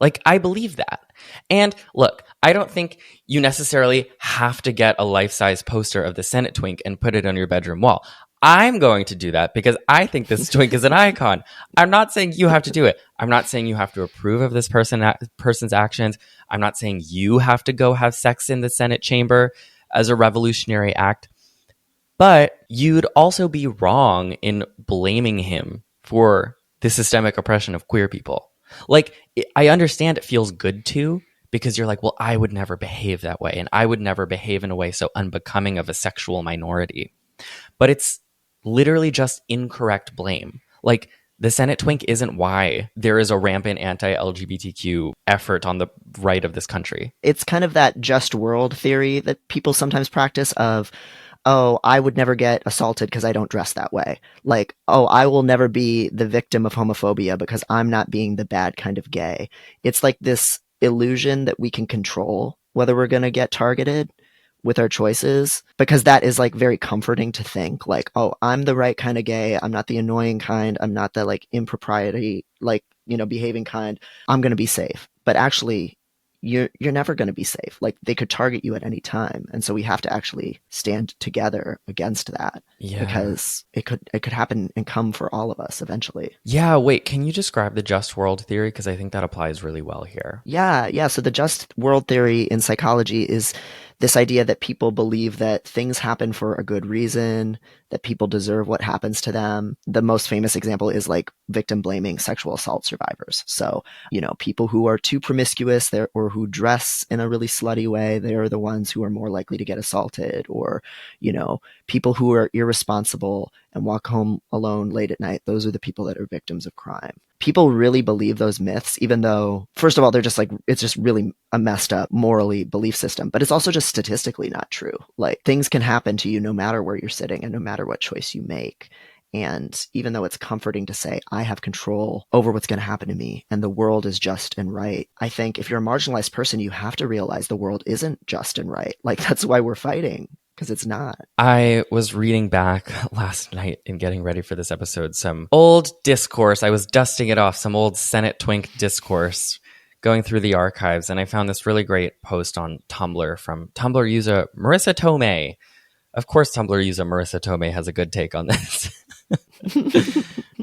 Like, I believe that. And look, I don't think you necessarily have to get a life-size poster of the Senate Twink and put it on your bedroom wall. I'm going to do that because I think this twink is an icon. I'm not saying you have to do it. I'm not saying you have to approve of this person's actions. I'm not saying you have to go have sex in the Senate chamber as a revolutionary act. But you'd also be wrong in blaming him for the systemic oppression of queer people. Like, I understand it feels good to, because you're like, well, I would never behave that way, and I would never behave in a way so unbecoming of a sexual minority. But it's literally just incorrect blame. Like, the Senate Twink isn't why there is a rampant anti-LGBTQ effort on the right of this country. It's kind of that just world theory that people sometimes practice of, oh, I would never get assaulted because I don't dress that way. Like, oh, I will never be the victim of homophobia because I'm not being the bad kind of gay. It's like this illusion that we can control whether we're going to get targeted with our choices, because that is like very comforting to think like, oh, I'm the right kind of gay. I'm not the annoying kind. I'm not the like impropriety, like, behaving kind. I'm going to be safe. But actually, you're never going to be safe. Like, they could target you at any time. And so we have to actually stand together against that, because it could happen and come for all of us eventually. Yeah. Wait, can you describe the just world theory? Because I think that applies really well here. Yeah. So the just world theory in psychology is this idea that people believe that things happen for a good reason, that people deserve what happens to them. The most famous example is like victim blaming sexual assault survivors. So, people who are too promiscuous or who dress in a really slutty way, they're the ones who are more likely to get assaulted. Or, people who are irresponsible and walk home alone late at night, those are the people that are victims of crime. People really believe those myths, even though, first of all, they're just like, it's just really a messed up morally belief system, but it's also just statistically not true. Like, things can happen to you no matter where you're sitting and no matter what choice you make. And even though it's comforting to say, I have control over what's going to happen to me and the world is just and right, I think if you're a marginalized person, you have to realize the world isn't just and right. Like, that's why we're fighting. Because it's not. I was reading back last night and getting ready for this episode some old discourse. I was dusting it off, some old Senate Twink discourse, going through the archives, and I found this really great post on Tumblr from Tumblr user Marissa Tomei. Of course, Tumblr user Marissa Tomei has a good take on this.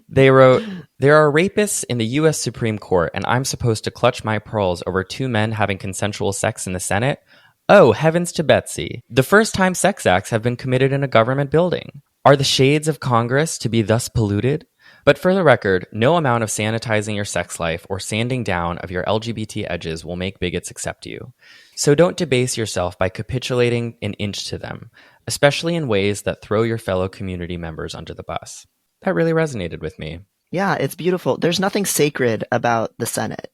They wrote, "There are rapists in the U.S. Supreme Court, and I'm supposed to clutch my pearls over two men having consensual sex in the Senate? Oh, heavens to Betsy. The first time sex acts have been committed in a government building. Are the shades of Congress to be thus polluted? But for the record, no amount of sanitizing your sex life or sanding down of your LGBT edges will make bigots accept you. So don't debase yourself by capitulating an inch to them, especially in ways that throw your fellow community members under the bus." That really resonated with me. Yeah, it's beautiful. There's nothing sacred about the Senate.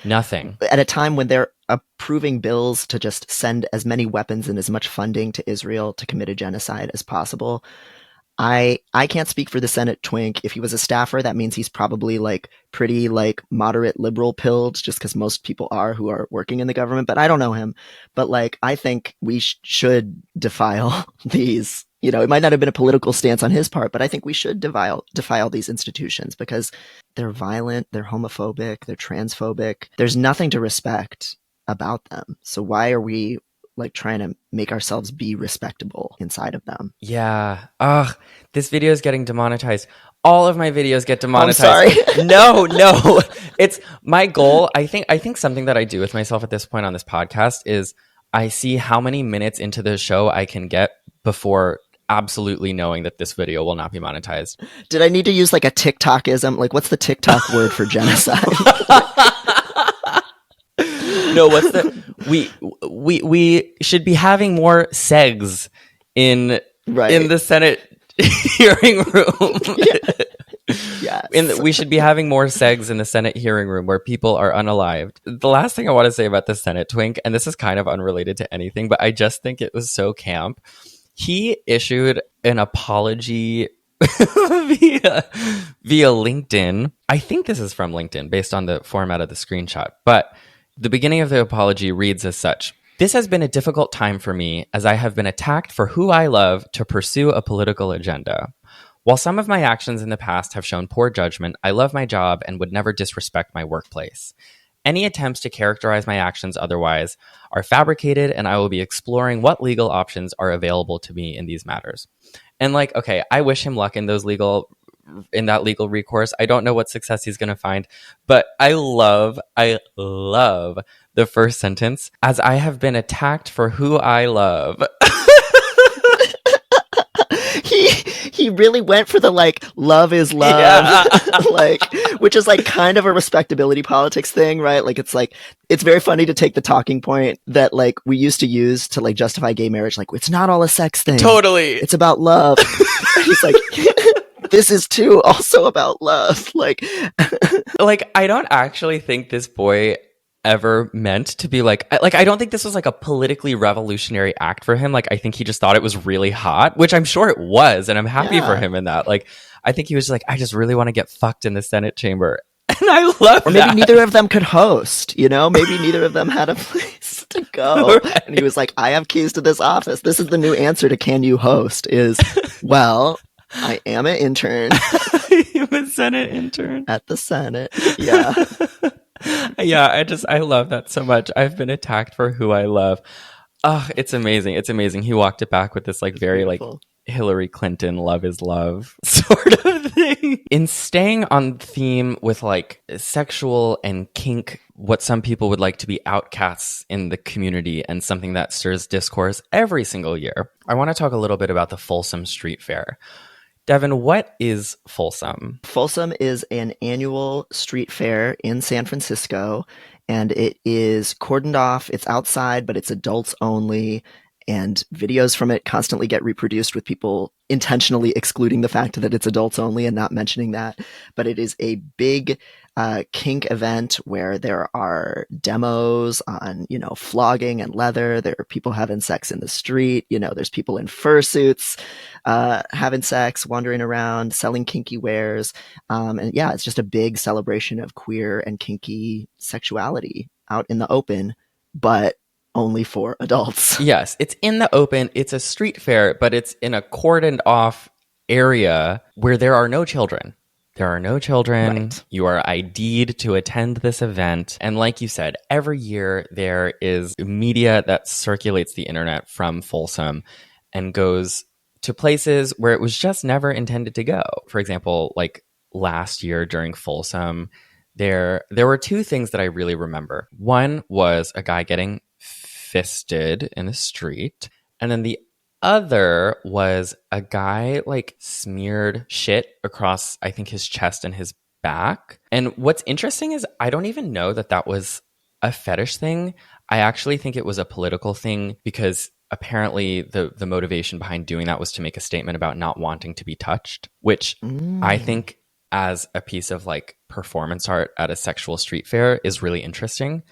Nothing. At a time when they're approving bills to just send as many weapons and as much funding to Israel to commit a genocide as possible, I can't speak for the Senate Twink. If he was a staffer, that means he's probably like pretty like moderate liberal pilled, just because most people are who are working in the government. But I don't know him. But like, I think we should defile these. It might not have been a political stance on his part, but I think we should defile these institutions because they're violent, they're homophobic, they're transphobic. There's nothing to respect about them. So why are we like trying to make ourselves be respectable inside of them? Yeah. Ugh, this video is getting demonetized. All of my videos get demonetized. I'm sorry. No. It's my goal. I think something that I do with myself at this point on this podcast is I see how many minutes into the show I can get before absolutely knowing that this video will not be monetized. Did I need to use like a TikTokism? Like, what's the TikTok word for genocide? No, what's the we should be having more segs in Right. the Senate hearing room. Yes. We should be having more segs in the Senate hearing room where people are unalived. The last thing I want to say about the Senate Twink, and this is kind of unrelated to anything, but I just think it was so camp. He issued an apology via LinkedIn. I think this is from LinkedIn based on the format of the screenshot, but the beginning of the apology reads as such. This has been a difficult time for me as I have been attacked for who I love to pursue a political agenda. While some of my actions in the past have shown poor judgment, I love my job and would never disrespect my workplace. Any attempts to characterize my actions otherwise are fabricated, and I will be exploring what legal options are available to me in these matters. And like, okay, I wish him luck in that legal recourse. I don't know what success he's going to find, but I love the first sentence, as I have been attacked for who I love. He really went for the like love is love, Yeah. like, which is like kind of a respectability politics thing, right? Like it's very funny to take the talking point that like we used to use to like justify gay marriage, like it's not all a sex thing. Totally. It's about love. He's like this is too also about love. Like I don't actually think this boy ever meant to be like I don't think this was like a politically revolutionary act for him. Like I think he just thought it was really hot, which I'm sure it was, and I'm happy for him in that. Like I think he was like, I just really want to get fucked in the Senate chamber. And I love or maybe neither of them could host, you know? Maybe neither of them had a place to go. Right. And he was like, I have keys to this office. This is the new answer to can you host is, well, I am an intern. I'm a Senate intern. At the Senate. Yeah. Yeah, I love that so much. I've been attacked for who I love. Oh, it's amazing. It's amazing. He walked it back with this like very beautiful, like Hillary Clinton love is love sort of thing. In staying on theme with like sexual and kink, what some people would like to be outcasts in the community and something that stirs discourse every single year, I want to talk a little bit about the Folsom Street Fair. Devin, what is Folsom? Folsom is an annual street fair in San Francisco, and it is cordoned off. It's outside, but it's adults only, and videos from it constantly get reproduced with people intentionally excluding the fact that it's adults only and not mentioning that. But it is a big kink event where there are demos on, you know, flogging and leather. There are people having sex in the street. You know, there's people in fursuits having sex, wandering around, selling kinky wares. And yeah, it's just a big celebration of queer and kinky sexuality out in the open, but only for adults. Yes, it's in the open. It's a street fair, but it's in a cordoned off area where there are no children. There are no children. Right. You are ID'd to attend this event. And like you said, every year there is media that circulates the internet from Folsom and goes to places where it was just never intended to go. For example, like last year during Folsom, there were two things that I really remember. One was a guy getting fisted in the street. And then the other was a guy like smeared shit across, I think, his chest and his back. And what's interesting is I don't even know that that was a fetish thing. I actually think it was a political thing because apparently the motivation behind doing that was to make a statement about not wanting to be touched, which I think as a piece of like performance art at a sexual street fair is really interesting.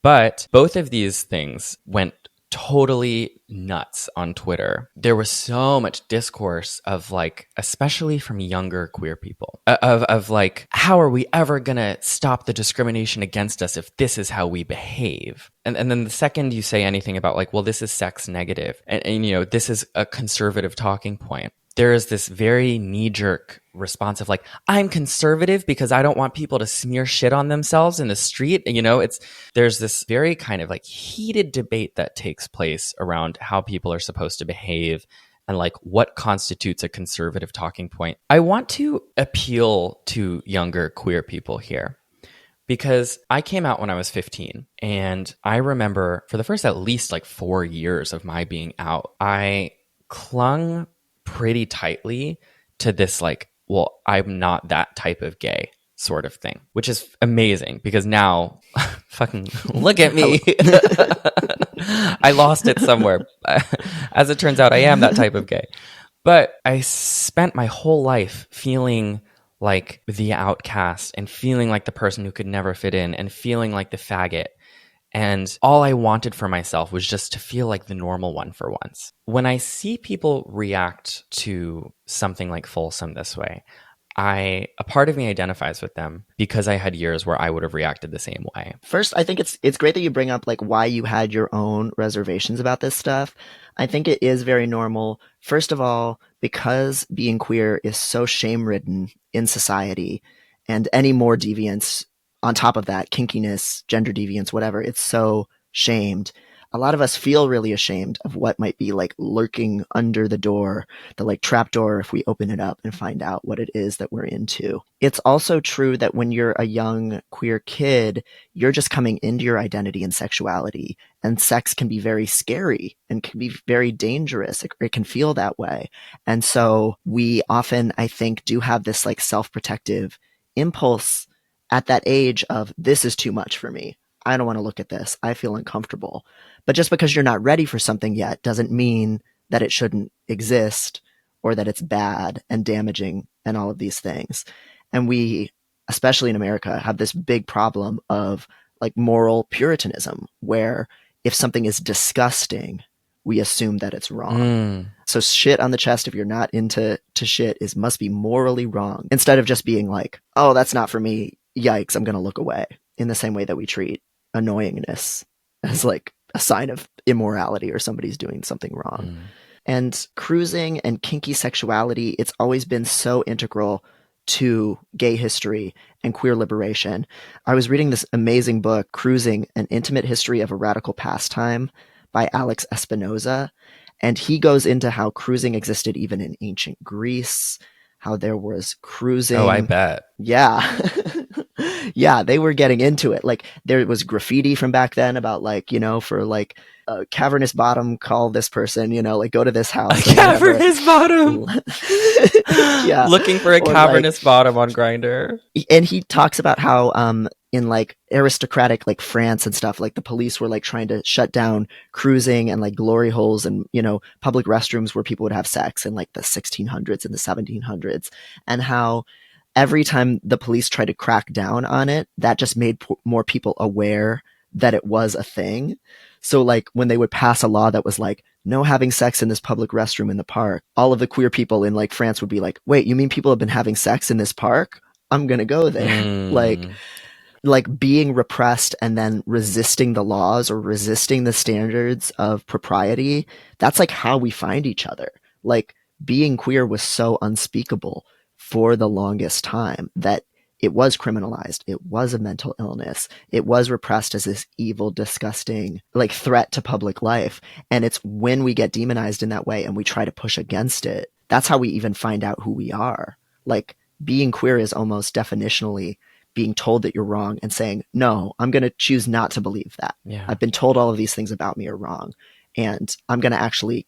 But both of these things went totally nuts on Twitter. There was so much discourse of like, especially from younger queer people, of like, how are we ever gonna stop the discrimination against us if this is how we behave? And then the second you say anything about like, well, this is sex negative, and you know, this is a conservative talking point, there is this very knee-jerk response of like, I'm conservative because I don't want people to smear shit on themselves in the street. You know, there's this very kind of like heated debate that takes place around how people are supposed to behave and like what constitutes a conservative talking point. I want to appeal to younger queer people here because I came out when I was 15, and I remember for the first at least like 4 years of my being out, I clung pretty tightly to this like, well, I'm not that type of gay sort of thing, which is amazing because now Fucking look at me. I lost it somewhere. As it turns out, I am that type of gay. But I spent my whole life feeling like the outcast and feeling like the person who could never fit in and feeling like the faggot. And all I wanted for myself was just to feel like the normal one for once. When I see people react to something like Folsom this way, a part of me identifies with them because I had years where I would have reacted the same way. First, I think it's great that you bring up like why you had your own reservations about this stuff. I think it is very normal. First of all, because being queer is so shame-ridden in society, and any more deviance on top of that, kinkiness, gender deviance, whatever, it's so shamed. A lot of us feel really ashamed of what might be like lurking under the door, the like trap door if we open it up and find out what it is that we're into. It's also true that when you're a young queer kid, you're just coming into your identity and sexuality, and sex can be very scary and can be very dangerous. It can feel that way. And so we often, I think, do have this like self-protective impulse at that age of, this is too much for me. I don't want to look at this. I feel uncomfortable. But just because you're not ready for something yet doesn't mean that it shouldn't exist or that it's bad and damaging and all of these things. And we, especially in America, have this big problem of like moral puritanism, where if something is disgusting, we assume that it's wrong. So shit on the chest if you're not into shit must be morally wrong, instead of just being like, oh, that's not for me. Yikes, I'm going to look away. In the same way that we treat annoyingness as like a sign of immorality or somebody's doing something wrong. And cruising and kinky sexuality, it's always been so integral to gay history and queer liberation. I was reading this amazing book, Cruising, An Intimate History of a Radical Pastime by Alex Espinoza. And he goes into how cruising existed even in ancient Greece, how there was cruising. Oh, I bet. Yeah. Yeah, they were getting into it. Like there was graffiti from back then about like, you know, for like a cavernous bottom, call this person, you know, like go to this house. A cavernous bottom. Yeah. Looking for a Or, cavernous bottom on Grindr. And he talks about how in like aristocratic like France and stuff, like the police were like trying to shut down cruising and like glory holes and, you know, public restrooms where people would have sex in like the 1600s and the 1700s, and how every time the police tried to crack down on it, that just made more people aware that it was a thing. So like when they would pass a law that was like, no having sex in this public restroom in the park, all of the queer people in like France would be like, wait, you mean people have been having sex in this park? I'm going to go there. Like being repressed and then resisting the laws or resisting the standards of propriety. That's like how we find each other. Like being queer was so unspeakable for the longest time that it was criminalized. It was a mental illness. It was repressed as this evil, disgusting, like threat to public life. And it's when we get demonized in that way and we try to push against it, that's how we even find out who we are. Like being queer is almost definitionally being told that you're wrong and saying, no, I'm going to choose not to believe that. Yeah. I've been told all of these things about me are wrong. And I'm going to actually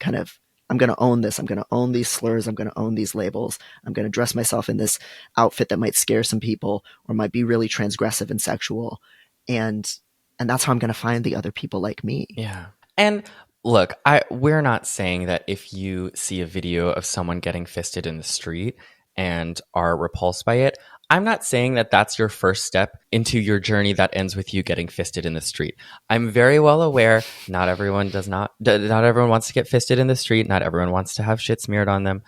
I'm going to own this. I'm going to own these slurs. I'm going to own these labels. I'm going to dress myself in this outfit that might scare some people or might be really transgressive and sexual. And that's how I'm going to find the other people like me. Yeah. And look, we're not saying that if you see a video of someone getting fisted in the street and are repulsed by it, I'm not saying that that's your first step into your journey that ends with you getting fisted in the street. I'm very well aware not everyone wants to get fisted in the street. Not everyone wants to have shit smeared on them.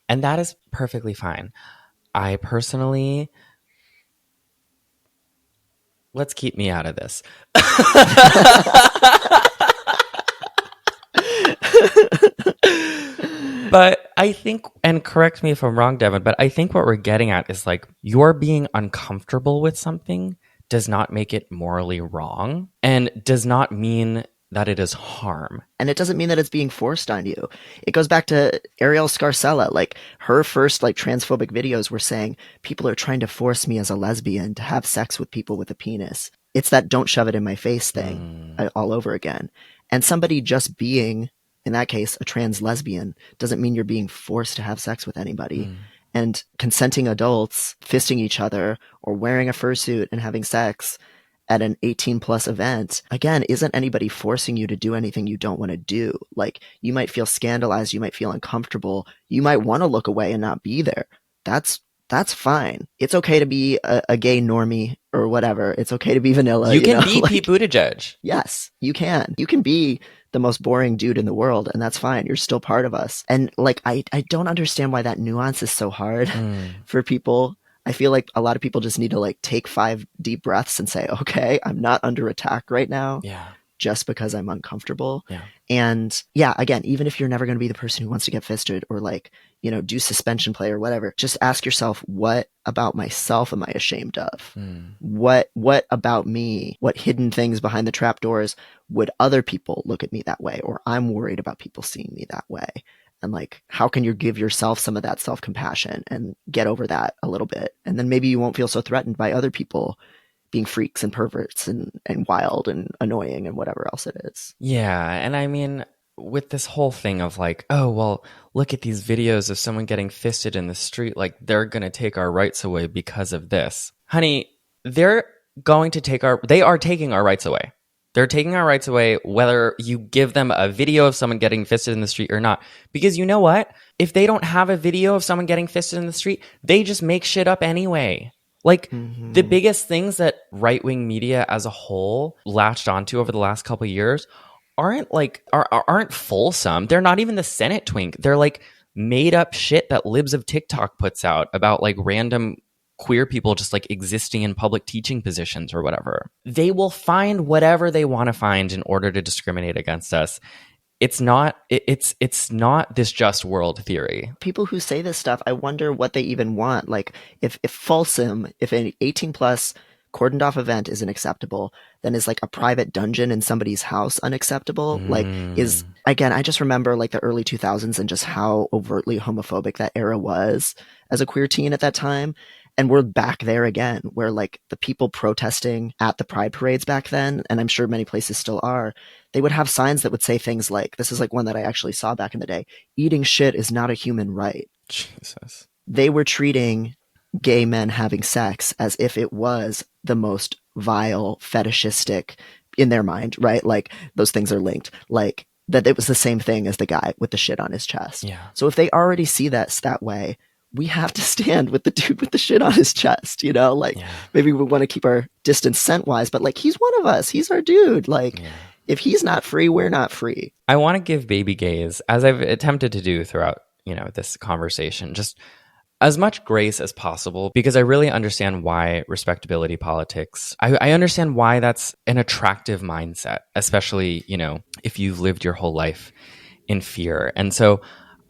And that is perfectly fine. I personally, let's keep me out of this. But I think, and correct me if I'm wrong, Devin, but I think what we're getting at is like, you're being uncomfortable with something does not make it morally wrong and does not mean that it is harm. And it doesn't mean that it's being forced on you. It goes back to Ariel Scarcella. Like her first like transphobic videos were saying, people are trying to force me as a lesbian to have sex with people with a penis. It's that don't shove it in my face thing all over again. And somebody just being, in that case, a trans lesbian doesn't mean you're being forced to have sex with anybody. And consenting adults fisting each other or wearing a fursuit and having sex at an 18 plus event, again, isn't anybody forcing you to do anything you don't want to do. Like, you might feel scandalized, you might feel uncomfortable, you might want to look away and not be there. That's fine. It's okay to be a gay normie or whatever. It's okay to be vanilla. You can know? be Pete Buttigieg. Yes, you can. You can be the most boring dude in the world, and that's fine. You're still part of us. And like, I don't understand why that nuance is so hard for people. I feel like a lot of people just need to like take 5 deep breaths and say, okay, I'm not under attack right now. Yeah. Just because I'm uncomfortable. Yeah. And yeah, again, even if you're never going to be the person who wants to get fisted or like, you know, do suspension play or whatever, just ask yourself, what about myself am I ashamed of? What about me? What hidden things behind the trapdoors would other people look at me that way? Or I'm worried about people seeing me that way. And like, how can you give yourself some of that self-compassion and get over that a little bit? And then maybe you won't feel so threatened by other people being freaks and perverts and wild and annoying and whatever else it is. Yeah. And I mean, with this whole thing of like, oh, well, look at these videos of someone getting fisted in the street, like they're going to take our rights away because of this. Honey, they are taking our rights away. They're taking our rights away whether you give them a video of someone getting fisted in the street or not. Because you know what? If they don't have a video of someone getting fisted in the street, they just make shit up anyway. Like, the biggest things that right-wing media as a whole latched onto over the last couple of years aren't fulsome. They're not even the Senate Twink. They're like made up shit that libs of TikTok puts out about like random queer people just like existing in public teaching positions or whatever. They will find whatever they want to find in order to discriminate against us. It's not this just world theory. People who say this stuff, I wonder what they even want. Like, if Folsom, if an 18 plus cordoned off event isn't acceptable, then is like a private dungeon in somebody's house unacceptable? Like, again, I just remember like the early 2000s and just how overtly homophobic that era was as a queer teen at that time. And we're back there again, where like the people protesting at the pride parades back then, and I'm sure many places still are, they would have signs that would say things like, this is like one that I actually saw back in the day, eating shit is not a human right. Jesus. They were treating gay men having sex as if it was the most vile, fetishistic in their mind, right? Like, those things are linked. Like, that it was the same thing as the guy with the shit on his chest. Yeah. So if they already see that way, we have to stand with the dude with the shit on his chest, you know? Like, maybe we want to keep our distance scent-wise, but like, he's one of us. He's our dude. Like, if he's not free, we're not free. I want to give baby gays, as I've attempted to do throughout, you know, this conversation, just as much grace as possible, because I really understand why respectability politics, I understand why that's an attractive mindset, especially, you know, if you've lived your whole life in fear. And so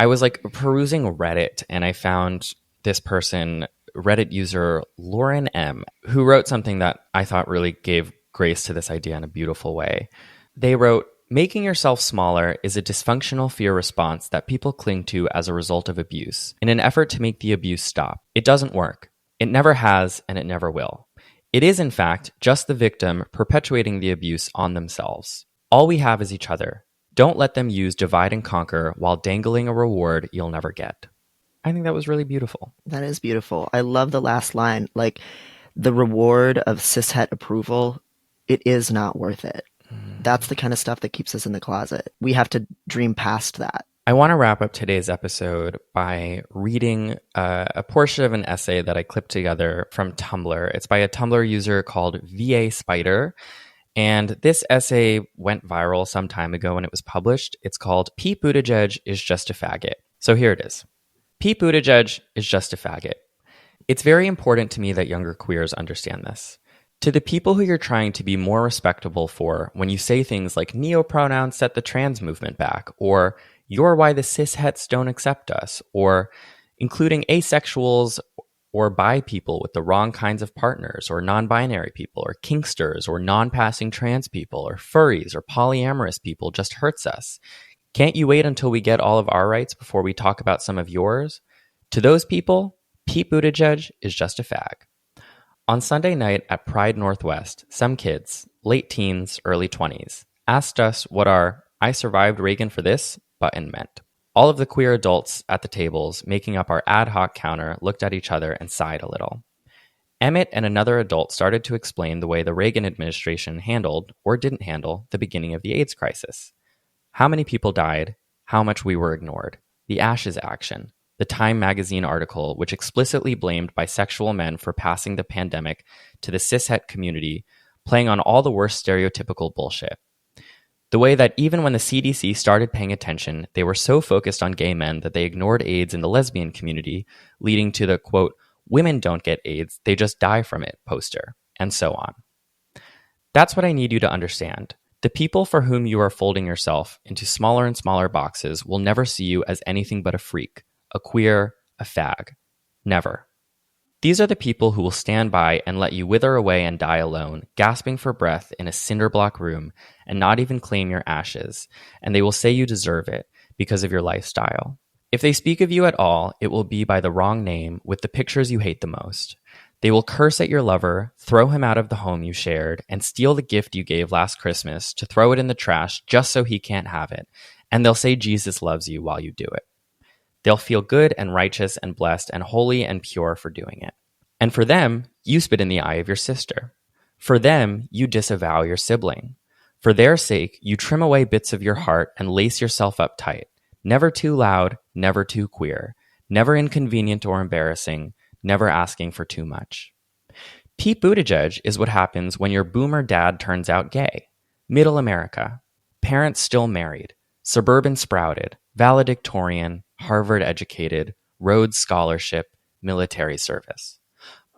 I was like perusing Reddit and I found this person, Reddit user Lauren M., who wrote something that I thought really gave grace to this idea in a beautiful way. They wrote, "Making yourself smaller is a dysfunctional fear response that people cling to as a result of abuse in an effort to make the abuse stop. It doesn't work. It never has, and it never will. It is, in fact, just the victim perpetuating the abuse on themselves. All we have is each other. Don't let them use divide and conquer while dangling a reward you'll never get." I think that was really beautiful. That is beautiful. I love the last line. Like, the reward of cishet approval, it is not worth it. That's the kind of stuff that keeps us in the closet. We have to dream past that. I want to wrap up today's episode by reading a portion of an essay that I clipped together from Tumblr. It's by a Tumblr user called VA Spider. And this essay went viral some time ago when it was published. It's called "Pete Buttigieg is Just a Faggot." So here it is. Pete Buttigieg is just a faggot. It's very important to me that younger queers understand this. To the people who you're trying to be more respectable for when you say things like neo-pronouns set the trans movement back, or you're why the cis-hets don't accept us, or including asexuals or bi people with the wrong kinds of partners, or non-binary people, or kinksters, or non-passing trans people, or furries, or polyamorous people just hurts us. Can't you wait until we get all of our rights before we talk about some of yours? To those people, Pete Buttigieg is just a fag. On Sunday night at Pride Northwest, some kids, late teens, early 20s, asked us what our "I survived Reagan for this" button meant. All of the queer adults at the tables making up our ad hoc counter looked at each other and sighed a little. Emmett and another adult started to explain the way the Reagan administration handled, or didn't handle, the beginning of the AIDS crisis. How many people died, how much we were ignored, the Ashes action, the Time magazine article which explicitly blamed bisexual men for passing the pandemic to the cishet community, playing on all the worst stereotypical bullshit. The way that even when the CDC started paying attention, they were so focused on gay men that they ignored AIDS in the lesbian community, leading to the, quote, women don't get AIDS, they just die from it poster, and so on. That's what I need you to understand. The people for whom you are folding yourself into smaller and smaller boxes will never see you as anything but a freak, a queer, a fag. Never. These are the people who will stand by and let you wither away and die alone, gasping for breath in a cinderblock room, and not even claim your ashes, and they will say you deserve it because of your lifestyle. If they speak of you at all, it will be by the wrong name with the pictures you hate the most. They will curse at your lover, throw him out of the home you shared, and steal the gift you gave last Christmas to throw it in the trash just so he can't have it, and they'll say Jesus loves you while you do it. They'll feel good and righteous and blessed and holy and pure for doing it. And for them, you spit in the eye of your sister. For them, you disavow your sibling. For their sake, you trim away bits of your heart and lace yourself up tight. Never too loud, never too queer, never inconvenient or embarrassing, never asking for too much. Pete Buttigieg is what happens when your boomer dad turns out gay. Middle America. Parents still married. Suburban sprouted. Valedictorian. Harvard educated. Rhodes Scholarship. Military service.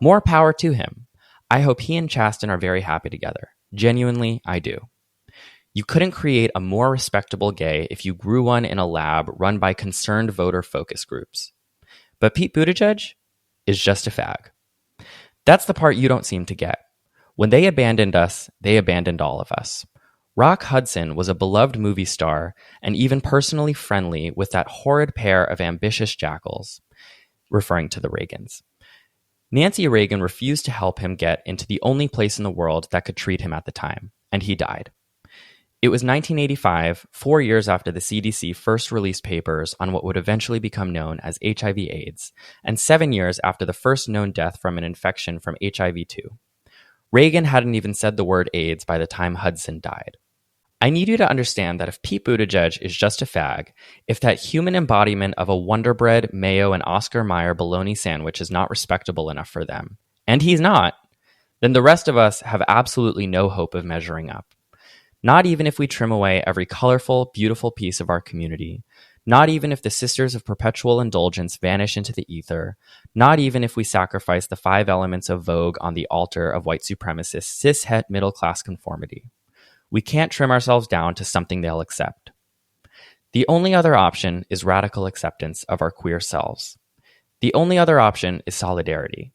More power to him. I hope he and Chasten are very happy together. Genuinely, I do. You couldn't create a more respectable gay if you grew one in a lab run by concerned voter focus groups. But Pete Buttigieg is just a fag. That's the part you don't seem to get. When they abandoned us, they abandoned all of us. Rock Hudson was a beloved movie star and even personally friendly with that horrid pair of ambitious jackals, referring to the Reagans. Nancy Reagan refused to help him get into the only place in the world that could treat him at the time, and he died. It was 1985, 4 years after the CDC first released papers on what would eventually become known as HIV/AIDS, and 7 years after the first known death from an infection from HIV-2. Reagan hadn't even said the word AIDS by the time Hudson died. I need you to understand that if Pete Buttigieg is just a fag, if that human embodiment of a Wonder Bread, mayo, and Oscar Mayer bologna sandwich is not respectable enough for them, and he's not, then the rest of us have absolutely no hope of measuring up. Not even if we trim away every colorful, beautiful piece of our community. Not even if the Sisters of Perpetual Indulgence vanish into the ether. Not even if we sacrifice the 5 elements of Vogue on the altar of white supremacist, cis-het middle-class conformity. We can't trim ourselves down to something they'll accept. The only other option is radical acceptance of our queer selves. The only other option is solidarity.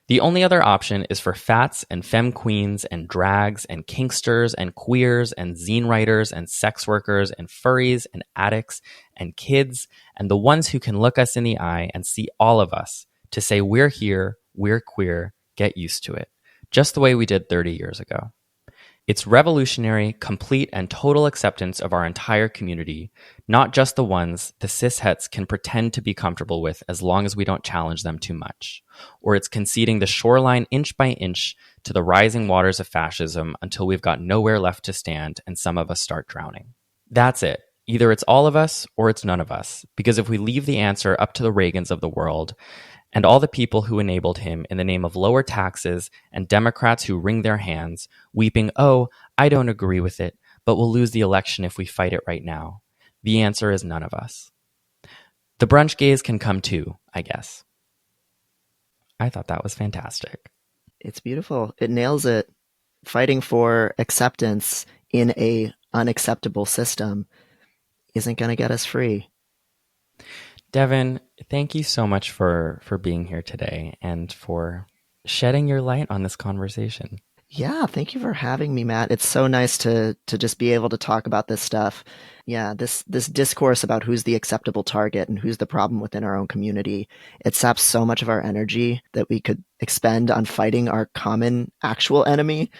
The only other option is for fats and femme queens and drags and kinksters and queers and zine writers and sex workers and furries and addicts and kids and the ones who can look us in the eye and see all of us to say we're here, we're queer, get used to it, just the way we did 30 years ago. It's revolutionary, complete, and total acceptance of our entire community, not just the ones the cishets can pretend to be comfortable with as long as we don't challenge them too much. Or it's conceding the shoreline inch by inch to the rising waters of fascism until we've got nowhere left to stand and some of us start drowning. That's it. Either it's all of us or it's none of us, because if we leave the answer up to the Reagans of the world, and all the people who enabled him in the name of lower taxes and Democrats who wring their hands, weeping, oh, I don't agree with it, but we'll lose the election if we fight it right now. The answer is none of us. The brunch gays can come too, I guess. I thought that was fantastic. It's beautiful. It nails it. Fighting for acceptance in a unacceptable system isn't going to get us free. Devin, thank you so much for being here today and for shedding your light on this conversation. Yeah, thank you for having me, Matt. It's so nice to just be able to talk about this stuff. Yeah, this discourse about who's the acceptable target and who's the problem within our own community, it saps so much of our energy that we could expend on fighting our common actual enemy.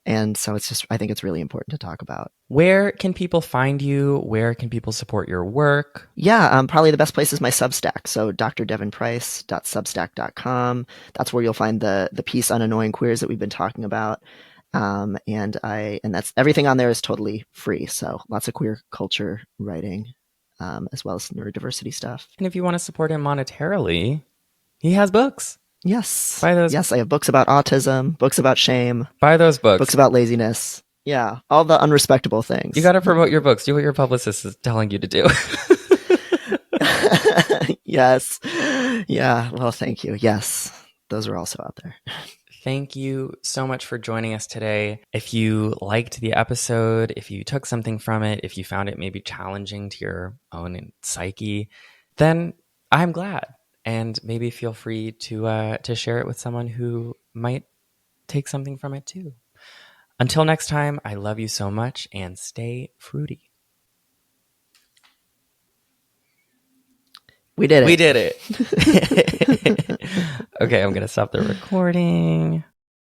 And so I think it's really important to talk about. Where can people find you? Where can people support your work? Yeah, probably the best place is my Substack. So drdevonprice.substack.com. That's where you'll find the piece on annoying queers that we've been talking about. And that's everything on there is totally free. So lots of queer culture writing, as well as neurodiversity stuff. And if you want to support him monetarily, he has books. Yes. Buy those. Yes, I have books about autism, books about shame, Buy those books. books about laziness. Yeah, all the unrespectable things. You got to promote your books. Do what your publicist is telling you to do. Yes. Yeah. Well, thank you. Yes. Those are also out there. Thank you so much for joining us today. If you liked the episode, if you took something from it, if you found it maybe challenging to your own psyche, then I'm glad. And maybe feel free to share it with someone who might take something from it too. Until next time, I love you so much and stay fruity. We did it. We did it. Okay, I'm going to stop the recording.